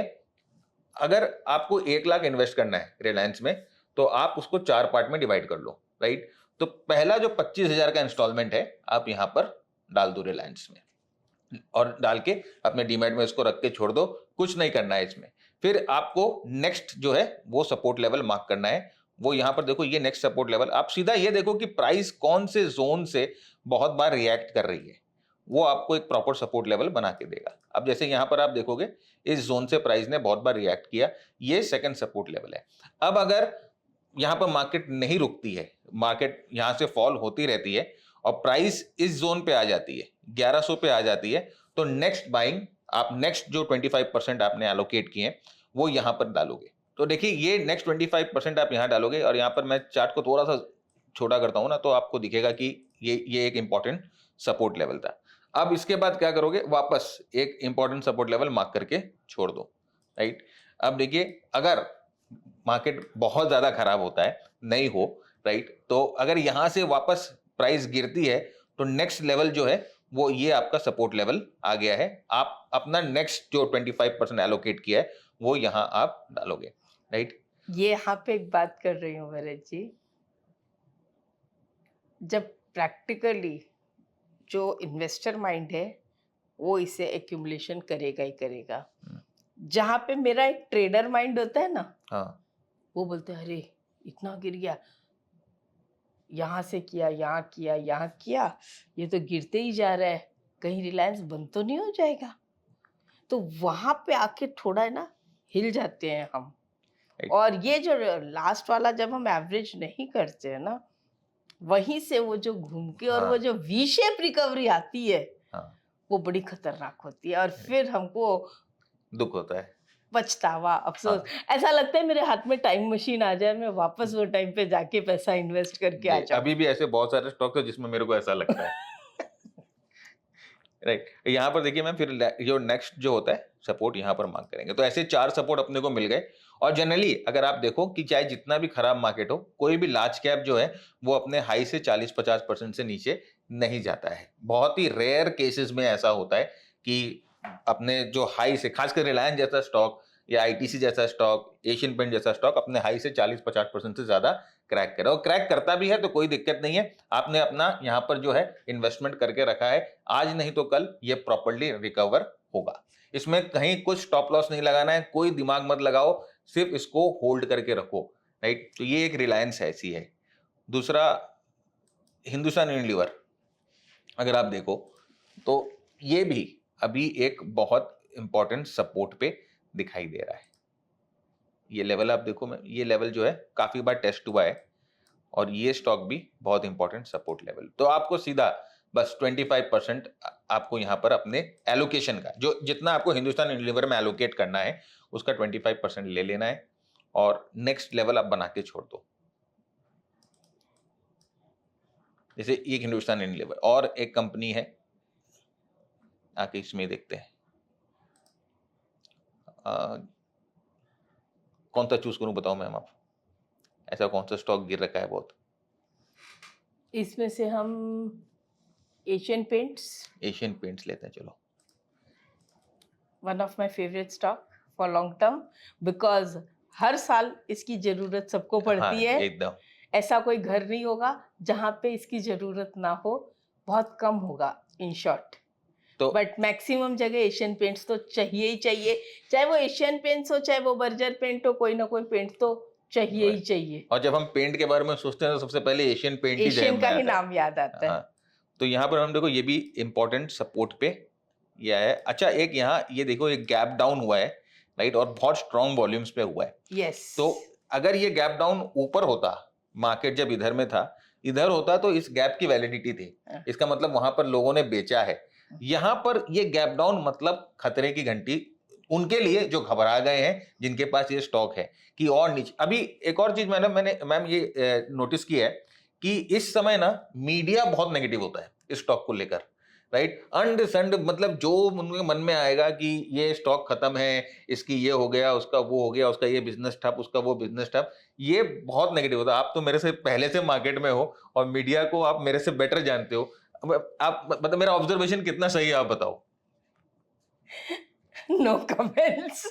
अगर आपको 1 लाख इन्वेस्ट करना है रिलायंस में तो आप उसको 4 पार्ट में डिवाइड कर लो, राइट। तो पहला जो 25,000 का इंस्टॉलमेंट है आप यहाँ पर डाल दो रिलायंस में, और डाल के अपने डीमैट में इसको रख के छोड़ दो, कुछ नहीं करना है इसमें। फिर आपको नेक्स्ट जो है वो सपोर्ट लेवल मार्क करना है। वो यहाँ पर देखो, ये नेक्स्ट सपोर्ट लेवल, आप सीधा ये देखो कि प्राइस कौन से जोन से बहुत बार रिएक्ट कर रही है, वो आपको एक प्रॉपर सपोर्ट लेवल बना के देगा। अब जैसे यहाँ पर आप देखोगे इस जोन से प्राइस ने बहुत बार रिएक्ट किया, ये सेकंड सपोर्ट लेवल है। अब अगर यहाँ पर मार्केट नहीं रुकती है, मार्केट यहाँ से फॉल होती रहती है और प्राइस इस जोन पे आ जाती है, 1100 पे आ जाती है, तो नेक्स्ट बाइंग आप नेक्स्ट जो 25% आपने एलोकेट किए वो यहाँ पर डालोगे। तो देखिए ये नेक्स्ट 25% आप यहाँ डालोगे और यहाँ पर मैं चार्ट को थोड़ा सा छोटा करता हूँ ना, तो आपको दिखेगा कि ये एक इंपॉर्टेंट सपोर्ट लेवल था। अब इसके बाद क्या करोगे, वापस एक इंपॉर्टेंट सपोर्ट लेवल मार्क करके छोड़ दो, राइट। अब देखिए अगर मार्केट बहुत ज्यादा खराब होता है, नहीं हो, राइट, तो अगर यहाँ से वापस प्राइस गिरती है तो नेक्स्ट लेवल जो है वो ये आपका सपोर्ट लेवल आ गया है। आप अपना नेक्स्ट जो 25% एलोकेट किया है वो यहाँ आप डालोगे, राइट। ये यहाँ पे एक बात कर रही हूँ भरत जी, जब प्रैक्टिकली जो इन्वेस्टर माइंड है वो इसे एक्यूमुलेशन करेगा ही करेगा। जहाँ पे मेरा एक ट्रेडर माइंड होता है ना, हाँ, वो बोलते हैं अरे इतना गिर गया, यहाँ से किया, यहाँ किया, यहाँ किया, ये तो गिरते ही जा रहा है, कहीं रिलायंस बंद तो नहीं हो जाएगा। तो वहां पे आके थोड़ा है ना हिल जाते हैं हम। Right. और ये जो लास्ट वाला जब हम एवरेज नहीं करते हैं ना, वहीं से वो जो घूम के और हाँ। वो जो वी शेप रिकवरी आती है, हाँ, वो बड़ी खतरनाक होती है। और फिर हमको दुख होता है। पछतावा, अफसोस, ऐसा लगता है मेरे हाथ में टाइम मशीन आ जाए, मैं वापस वो टाइम पे जाके पैसा इन्वेस्ट करके आ जाऊं। अभी भी ऐसे बहुत सारे स्टॉक है जिसमें मेरे को ऐसा लगता है। राइट, यहाँ पर देखिए मैम, फिर जो नेक्स्ट जो होता है सपोर्ट यहाँ पर मार्क करेंगे। तो ऐसे 4 सपोर्ट अपने को मिल गए। और जनरली अगर आप देखो कि चाहे जितना भी खराब मार्केट हो, कोई भी लार्ज कैप जो है वो अपने हाई से 40-50% से नीचे नहीं जाता है। बहुत ही रेयर केसेस में ऐसा होता है कि अपने जो हाई से, खासकर रिलायंस जैसा स्टॉक या आईटीसी जैसा स्टॉक, एशियन पेंट जैसा स्टॉक अपने हाई से 40-50% से ज्यादा क्रैक करे। और क्रैक करता भी है तो कोई दिक्कत नहीं है, आपने अपना यहाँ पर जो है इन्वेस्टमेंट करके रखा है, आज नहीं तो कल ये प्रॉपर्ली रिकवर होगा। इसमें कहीं कुछ स्टॉप लॉस नहीं लगाना है, कोई दिमाग मत लगाओ, सिर्फ इसको होल्ड करके रखो, राइट। तो ये एक रिलायंस ऐसी है। दूसरा हिंदुस्तान यूनिलीवर अगर आप देखो तो ये भी अभी एक बहुत इंपॉर्टेंट सपोर्ट पे दिखाई दे रहा है। ये लेवल आप देखो, मैं ये लेवल जो है काफी बार टेस्ट हुआ है और ये स्टॉक भी बहुत इंपॉर्टेंट सपोर्ट लेवल। तो आपको सीधा बस 25% आपको यहाँ पर अपने एलोकेशन का, जो जितना आपको हिंदुस्तान यूनिलीवर में एलोकेट करना है उसका 25% ले लेना है और नेक्स्ट लेवल आप बना के छोड़ दो। जैसे एक हिंदुस्तान यूनिलीवर और एक कंपनी है, आके इसमें देखते हैं कौन सा चूज करूं, बताओ मैम आप, ऐसा कौन सा स्टॉक गिर रखा है बहुत? इसमें से हम एशियन पेंट्स लेते हैं, चलो। One of my favourite stock for long term, because हर साल इसकी जरूरत सबको पड़ती है। एकदम। ऐसा कोई घर नहीं होगा जहाँ पे इसकी जरूरत ना हो, बहुत कम होगा इन शॉर्ट। तो बट मैक्सिमम जगह एशियन पेंट्स तो चाहिए ही चाहिए, चाहे वो एशियन पेंट्स हो चाहे वो बर्जर पेंट हो, कोई ना कोई पेंट तो चाहिए ही चाहिए। और जब हम पेंट के बारे में सोचते हैं तो सबसे पहले एशियन पेंट ही एशियन का ही आता है। नाम याद आता है। हाँ, तो यहाँ पर हम देखो ये भी इंपॉर्टेंट सपोर्ट पे ये है। अच्छा, एक यहाँ ये देखो एक गैप डाउन हुआ है, राइट, और बहुत स्ट्रॉन्ग वॉल्यूम्स पे हुआ है। यस। तो अगर ये गैप डाउन ऊपर होता, मार्केट जब इधर में था, इधर होता तो इस गैप की वैलिडिटी थी, इसका मतलब वहां पर लोगों ने बेचा है। यहाँ पर ये गैप डाउन मतलब खतरे की घंटी उनके लिए जो घबरा गए हैं, जिनके पास ये स्टॉक है कि और नीचे। अभी एक और चीज मैंने मैम ये नोटिस किया है कि इस समय ना मीडिया बहुत नेगेटिव होता है इस स्टॉक को लेकर, राइट। अंड संड मतलब जो उनके मन में आएगा कि ये स्टॉक खत्म है, इसकी ये हो गया, उसका वो हो गया, उसका ये बिजनेस ठप, उसका वो बिजनेस ठप, ये बहुत नेगेटिव होता है। आप तो मेरे से पहले से मार्केट में हो और मीडिया को आप मेरे से बेटर जानते हो। आप मतलब मेरा ऑब्जर्वेशन कितना सही है आप बताओ? No comments.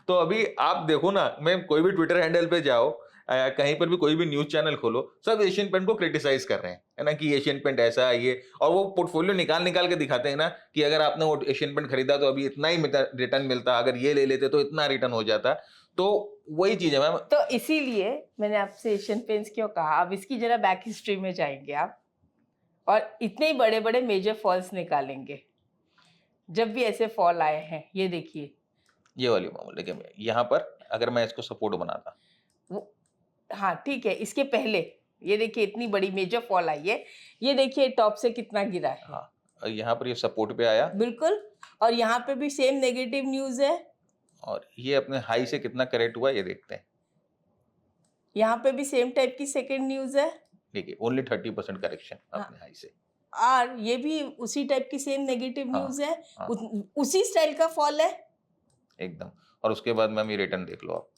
तो अभी आप देखो ना, मैं कोई भी ट्विटर हैंडल पे जाओ, कहीं पर भी कोई भी न्यूज चैनल खोलो, सब एशियन पेंट को क्रिटिसाइज कर रहे हैं, है ना, कि एशियन पेंट ऐसा है ये, और वो पोर्टफोलियो निकाल के दिखाते हैं ना कि अगर आपने वो एशियन पेंट खरीदा तो अभी इतना ही रिटर्न मिलता, अगर ये ले लेते तो इतना रिटर्न हो जाता। तो वही चीज है मैम। तो इसीलिए मैंने आपसे एशियन पेंट्स क्यों कहा। अब इसकी जरा बैक हिस्ट्री में जाएंगे आप और इतने ही बड़े बड़े मेजर फॉल्स निकालेंगे जब भी ऐसे फॉल आए हैं। ये देखिए ये वाली मामूल, लेकिन यहाँ पर अगर मैं इसको सपोर्ट बनाता, वो, हाँ ठीक है, इसके पहले ये देखिए इतनी बड़ी मेजर फॉल आई है, ये देखिए टॉप से कितना गिरा है। हाँ, यहाँ पर ये सपोर्ट पे आया बिल्कुल, और यहाँ पे भी सेम नेगेटिव न्यूज है और ये अपने हाई से कितना करेक्ट हुआ ये देखते हैं। यहाँ पे भी सेम टाइप की सेकंड न्यूज है देखिए ओनली 30% करेक्शन अपने हाई से। और ये भी उसी टाइप की सेम नेगेटिव हाँ, न्यूज है, हाँ। उसी स्टाइल का फॉल है एकदम। और उसके बाद मैम ये रिटर्न देख लो आप।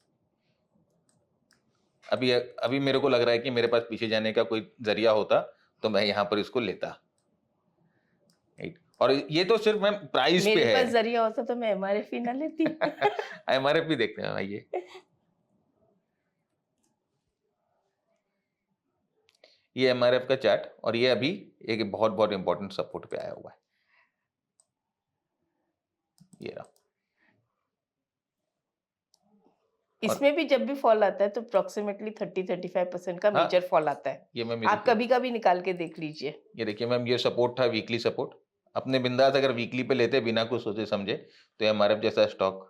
अभी मेरे को लग रहा है कि मेरे पास पीछे जाने का कोई जरिया होता तो मैं यहाँ पर इसको लेता। राइट। और ये तो सिर्फ मैम प्राइस पे मेरे है। पास जरिया होता तो मैं एमआरएफ ही ना लेती। एमआरएफ भी देखते हैं आइए। ये एमआरएफ का चार्ट और ये अभी एक बहुत बहुत इंपॉर्टेंट सपोर्ट पे आया हुआ है। ये रहा। इसमें भी जब भी फॉल आता है तो अप्रोक्सीमेटली 30-35% का हाँ, मेजर फॉल आता है। ये मैम आप कभी कभी निकाल के देख लीजिए। ये देखिए मैम ये सपोर्ट था वीकली सपोर्ट। अपने बिंदास अगर वीकली पे लेते बिना कुछ सोचे समझे तो एमआरएफ जैसा स्टॉक।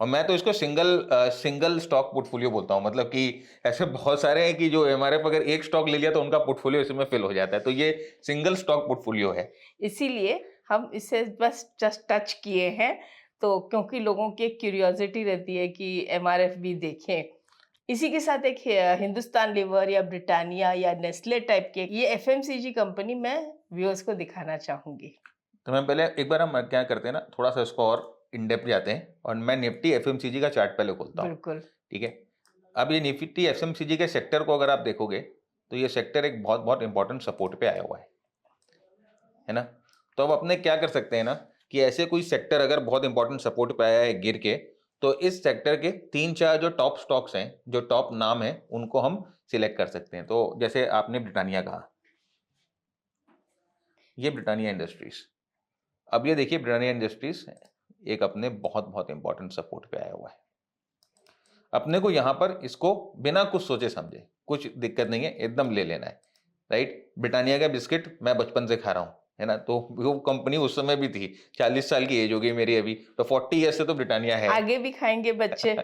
और मैं तो इसको सिंगल स्टॉक पोर्टफोलियो बोलता हूँ। मतलब कि ऐसे बहुत सारे हैं कि जो एमआरएफ अगर एक स्टॉक ले लिया तो उनका पोर्टफोलियो इसमें फिल हो जाता है। तो ये सिंगल स्टॉक पोर्टफोलियो है। इसीलिए हम इसे बस जस्ट टच किए हैं, तो क्योंकि लोगों की क्यूरियोसिटी रहती है कि एमआरएफ भी देखें। इसी के साथ एक हिंदुस्तान लीवर या ब्रिटानिया या नेस्ले टाइप के ये एफएमसीजी कंपनी मैं व्यूअर्स को दिखाना चाहूंगी। तो मैं पहले एक बार हम क्या करते हैं ना थोड़ा सा इसको और इन डेप्थ जाते हैं और मैं निफ्टी एफएमसीजी का चार्ट पहले खोलता हूँ। बिल्कुल। ठीक है। अब ये निफ्टी एफएमसीजी के सेक्टर को अगर आप देखोगे तो ये सेक्टर एक बहुत बहुत इंपॉर्टेंट सपोर्ट पे आया हुआ है ना। तो अब अपने क्या कर सकते हैं ना कि ऐसे कोई सेक्टर अगर बहुत इंपॉर्टेंट सपोर्ट पे आया है गिर के, तो इस सेक्टर के 3-4 जो टॉप स्टॉक्स हैं, जो टॉप नाम है, उनको हम सिलेक्ट कर सकते हैं। तो जैसे आपने ब्रिटानिया कहा, ये ब्रिटानिया इंडस्ट्रीज। अब ये देखिए ब्रिटानिया इंडस्ट्रीज एक अपने बहुत बहुत इंपॉर्टेंट सपोर्ट पे आया हुआ है। अपने को यहाँ पर इसको बिना कुछ सोचे समझे, कुछ दिक्कत नहीं है, एकदम ले लेना है। राइट। ब्रिटानिया का बिस्किट मैं बचपन से खा रहा हूँ, है ना। तो वो कंपनी उस समय भी थी। 40 साल की एज हो गई मेरी अभी, तो 40 ईयर से तो ब्रिटानिया है। आगे भी खाएंगे बच्चे।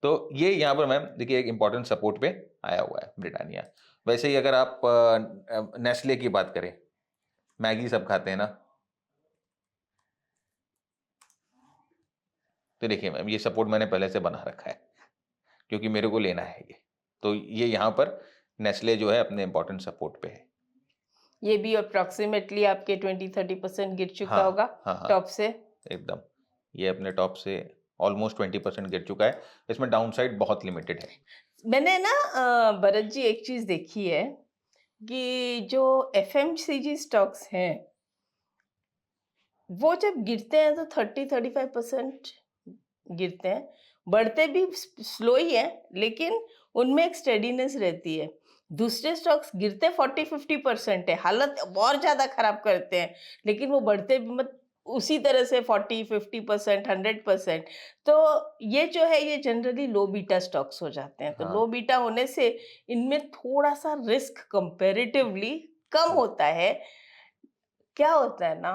तो ये यहाँ पर मैम देखिए एक इंपॉर्टेंट सपोर्ट पे आया हुआ है ब्रिटानिया। वैसे ही अगर आप नेस्ले की बात करें, मैगी सब खाते हैं ना, तो देखिए मैम ये सपोर्ट मैंने पहले से बना रखा है क्योंकि मेरे को लेना है ये। तो ये यहाँ पर नेस्ले जो है अपने इंपॉर्टेंट सपोर्ट पे है। ये भी अप्रोक्सीमेटली आपके 20-30% गिर चुका हाँ, होगा हाँ, टॉप से। एकदम। ये अपने टॉप से ऑलमोस्ट 20% गिर चुका है। इसमें डाउनसाइड बहुत लिमिटेड है। मैंने ना भरत जी एक चीज देखी है कि जो एफएमसीजी स्टॉक्स हैं वो जब गिरते हैं तो 30-35% गिरते हैं, बढ़ते भी स्लो ही है लेकिन उनमें एक स्टेडीनेस रहती है। दूसरे स्टॉक्स गिरते 40-50% है, हालत और ज्यादा खराब करते हैं, लेकिन वो बढ़ते भी मत उसी तरह से 40-50% 100%। तो ये जो है ये जनरली लो बीटा स्टॉक्स हो जाते हैं। तो हाँ। लो बीटा होने से इनमें थोड़ा सा रिस्क कंपैरेटिवली कम होता है। क्या होता है ना,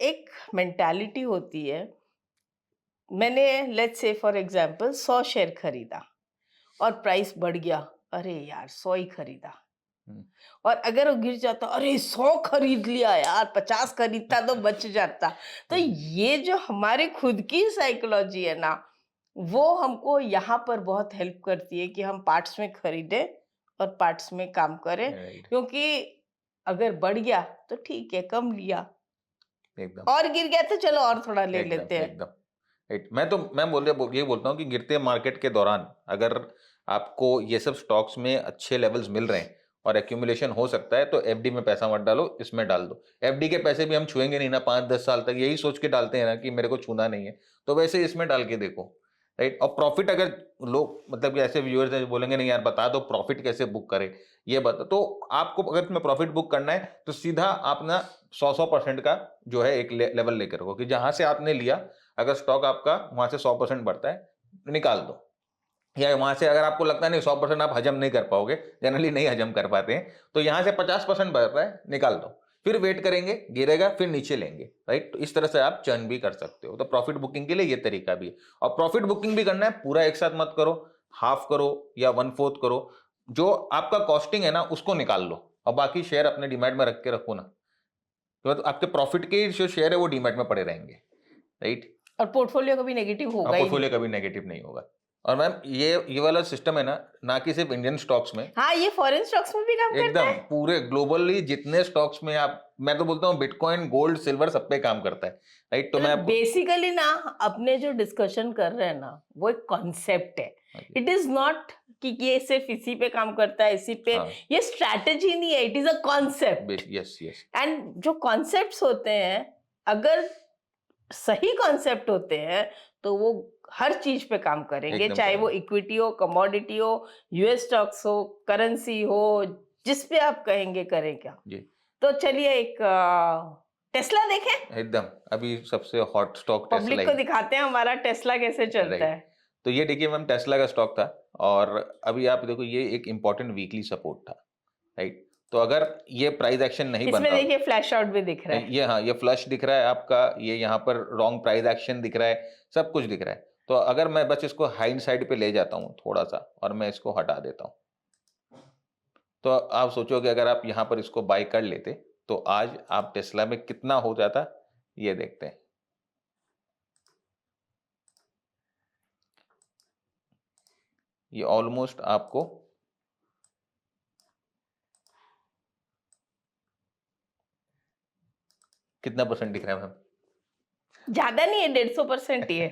एक मेंटालिटी होती है। मैंने let's say for example 100 share खरीदा और प्राइस बढ़ गया, अरे यार 100 ही खरीदा। और अगर वो गिर जाता, अरे 100 खरीद लिया यार, 50 खरीदता तो बच जाता। तो ये जो हमारे खुद की साइकोलॉजी है ना, वो हमको यहाँ पर बहुत हेल्प करती है कि हम पार्ट्स में खरीदें और पार्ट्स में काम करें। क्योंकि अगर बढ़ गया तो ठीक है, कम लिया, एकदम। और गिर गया तो चलो और थोड़ा ले लेते हैं। एकदम। मैं ये बोलता हूँ कि गिरते मार्केट के दौरान अगर आपको ये सब स्टॉक्स में अच्छे लेवल्स मिल रहे हैं और एक्यूमुलेशन हो सकता है तो एफडी में पैसा मत डालो, इसमें डाल दो। एफडी के पैसे भी हम छुएंगे नहीं ना 5-10 साल तक, यही सोच के डालते हैं ना कि मेरे को छूना नहीं है, तो वैसे इसमें डाल के देखो। राइट। और प्रॉफिट अगर लोग मतलब कि ऐसे व्यूअर्स हैं बोलेंगे नहीं यार बता दो प्रॉफिट कैसे बुक करें, ये बता। तो आपको अगर तुम्हें प्रॉफिट बुक करना है तो सीधा अपना 100% का जो है एक लेवल लेकर रखो कि जहां से आपने लिया, अगर स्टॉक आपका वहां से 100% बढ़ता है निकाल दो, या वहां से अगर आपको लगता है नहीं 100% आप हजम नहीं कर पाओगे, जनरली नहीं हजम कर पाते हैं, तो यहां से 50% बढ़ रहा है निकाल दो, फिर वेट करेंगे गिरेगा फिर नीचे लेंगे। राइट। तो इस तरह से आप चर्न भी कर सकते हो। तो प्रॉफिट बुकिंग के लिए ये तरीका भी है। और प्रॉफिट बुकिंग भी करना है पूरा एक साथ मत करो, हाफ करो या 1/4 करो। जो आपका कॉस्टिंग है ना उसको निकाल लो और बाकी शेयर अपने डीमैट में रख के रखो ना, तो आपके प्रॉफिट के जो शेयर है वो डीमैट में पड़े रहेंगे। राइट। और पोर्टफोलियो कभी नेगेटिव होगा ही नहीं। पोर्टफोलियो कभी नेगेटिव नहीं होगा। और मैम ये वाला सिस्टम है ना कि सिर्फ इंडियन स्टॉक्स में, हाँ, ये फॉरेन स्टॉक्स में भी काम करता एकदम है। पूरे ग्लोबली जितने स्टॉक्स में आप, मैं तो बोलता हूँ बिटकॉइन, गोल्ड, सिल्वर सब पे काम करता है, राइट। तो मैं आपको बेसिकली ना अपने जो डिस्कशन कर रहे हैं ना वो एक कॉन्सेप्ट है, इट इज नॉट कि ये सिर्फ इसी पे काम करता है, इसी पे, हाँ। ये स्ट्रैटेजी नहीं है, it is a concept. Yes yes, and जो कॉन्सेप्ट्स होते हैं अगर सही कॉन्सेप्ट होते हैं तो वो हर चीज पे काम करेंगे, एकदम चाहे वो करेंगे। इक्विटी हो, कमोडिटी हो, यूएस स्टॉक्स हो, करेंसी हो, जिस पे आप कहेंगे करेगा। जी। तो चलिए एक टेस्ला देखें, एकदम अभी सबसे हॉट स्टॉक टेस्ला पब्लिक ही को दिखाते हैं हमारा टेस्ला कैसे चलता राइट। है। तो ये देखिए मैम, टेस्ला का स्टॉक था और अभी आप देखो ये एक इम्पोर्टेंट वीकली सपोर्ट था, राइट। तो अगर ये प्राइस एक्शन नहीं बन इसमें रहा, देखिए फ्लैश आउट भी दिख रहा है। ये हाँ, ये फ्लश दिख रहा है आपका, ये यहाँ पर रॉन्ग प्राइस एक्शन दिख रहा है, सब कुछ दिख रहा है। तो अगर मैं बस इसको हाई साइड पे ले जाता हूँ थोड़ा सा और मैं इसको हटा देता हूँ, तो आप सोचोगे अगर आप यहाँ पर इसको बाय कर लेते तो आज आप टेस्ला में कितना हो जाता, ये देखते हैं। ये ऑलमोस्ट आपको कितना परसेंट दिख रहा है मैम? ज्यादा नहीं है, 150% ही है।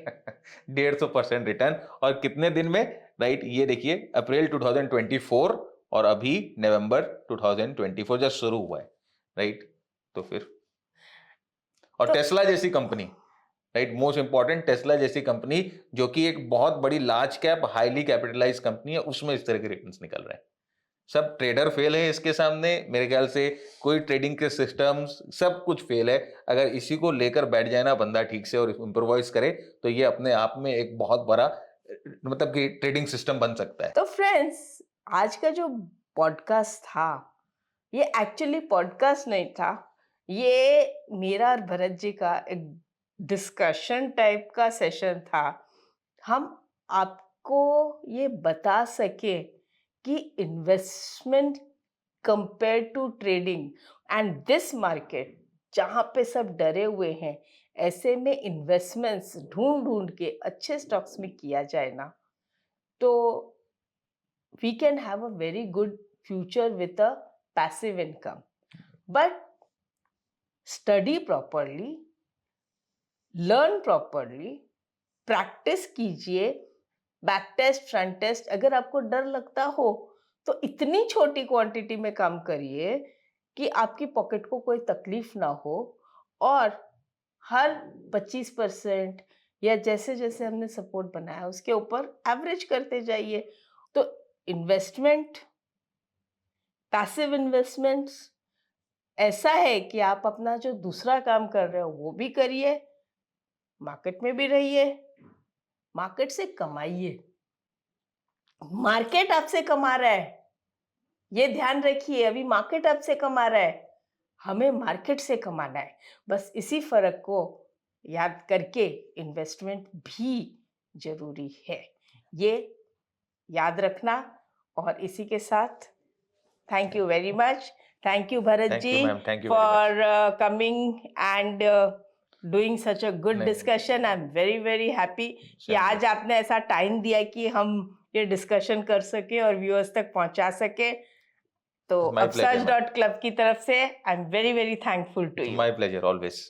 150% रिटर्न, और कितने दिन में, राइट। ये देखिए अप्रैल 2024 और अभी नवंबर 2024 जस्ट शुरू हुआ है, राइट। तो फिर और टेस्ला जैसी company, right, most important, Tesla जैसी कंपनी जो कि एक बहुत बड़ी large cap highly capitalize company है, उसमें इस तरह के रिटर्न्स निकल रहे हैं। सब ट्रेडर फेल है इसके सामने, मेरे ख्याल से कोई ट्रेडिंग के सिस्टम्स सब कुछ फेल है। अगर इसी को लेकर बैठ जाए ना बंदा ठीक से और इम्प्रोवाइज करे तो ये अपने आप में एक बहुत बड़ा मतलब कि ट्रेडिंग सिस्टम बन सकता है। तो फ्रेंड्स, आज का जो पॉडकास्ट था ये एक्चुअली पॉडकास्ट नहीं था, ये मेरा और भरत जी का एक डिस्कशन टाइप का सेशन था। हम आपको ये बता सके कि investment compare to trading and this market जहाँ पे सब डरे हुए हैं, ऐसे में इन्वेस्टमेंट्स ढूंढ ढूंढ के अच्छे स्टॉक्स में किया जाए ना तो we can have a very good future with a passive income. But study properly, learn properly, practice कीजिए, बैक टेस्ट, फ्रंट टेस्ट। अगर आपको डर लगता हो तो इतनी छोटी क्वांटिटी में काम करिए कि आपकी पॉकेट को कोई तकलीफ ना हो, और हर 25% या जैसे जैसे हमने सपोर्ट बनाया उसके ऊपर एवरेज करते जाइए। तो इन्वेस्टमेंट, पैसिव इन्वेस्टमेंट्स ऐसा है कि आप अपना जो दूसरा काम कर रहे हो वो भी करिए, मार्केट में भी रहिए, मार्केट से कमाइए। मार्केट आपसे कमा रहा है, ये ध्यान रखिए। अभी मार्केट आपसे कमा रहा है, हमें मार्केट से कमाना है। बस इसी फर्क को याद करके इन्वेस्टमेंट भी जरूरी है, ये याद रखना। और इसी के साथ thank you very much, thank you Bharat Thank you, ji ma'am. Thank you very for coming and doing such a good नहीं, discussion. I am very very happy कि Same आज आपने ऐसा टाइम दिया कि हम ये डिस्कशन कर सके और व्यूअर्स तक पहुंचा सके। तो It's my pleasure, ma'am. upsurge.club की तरफ से I am very very thankful to you. My pleasure always.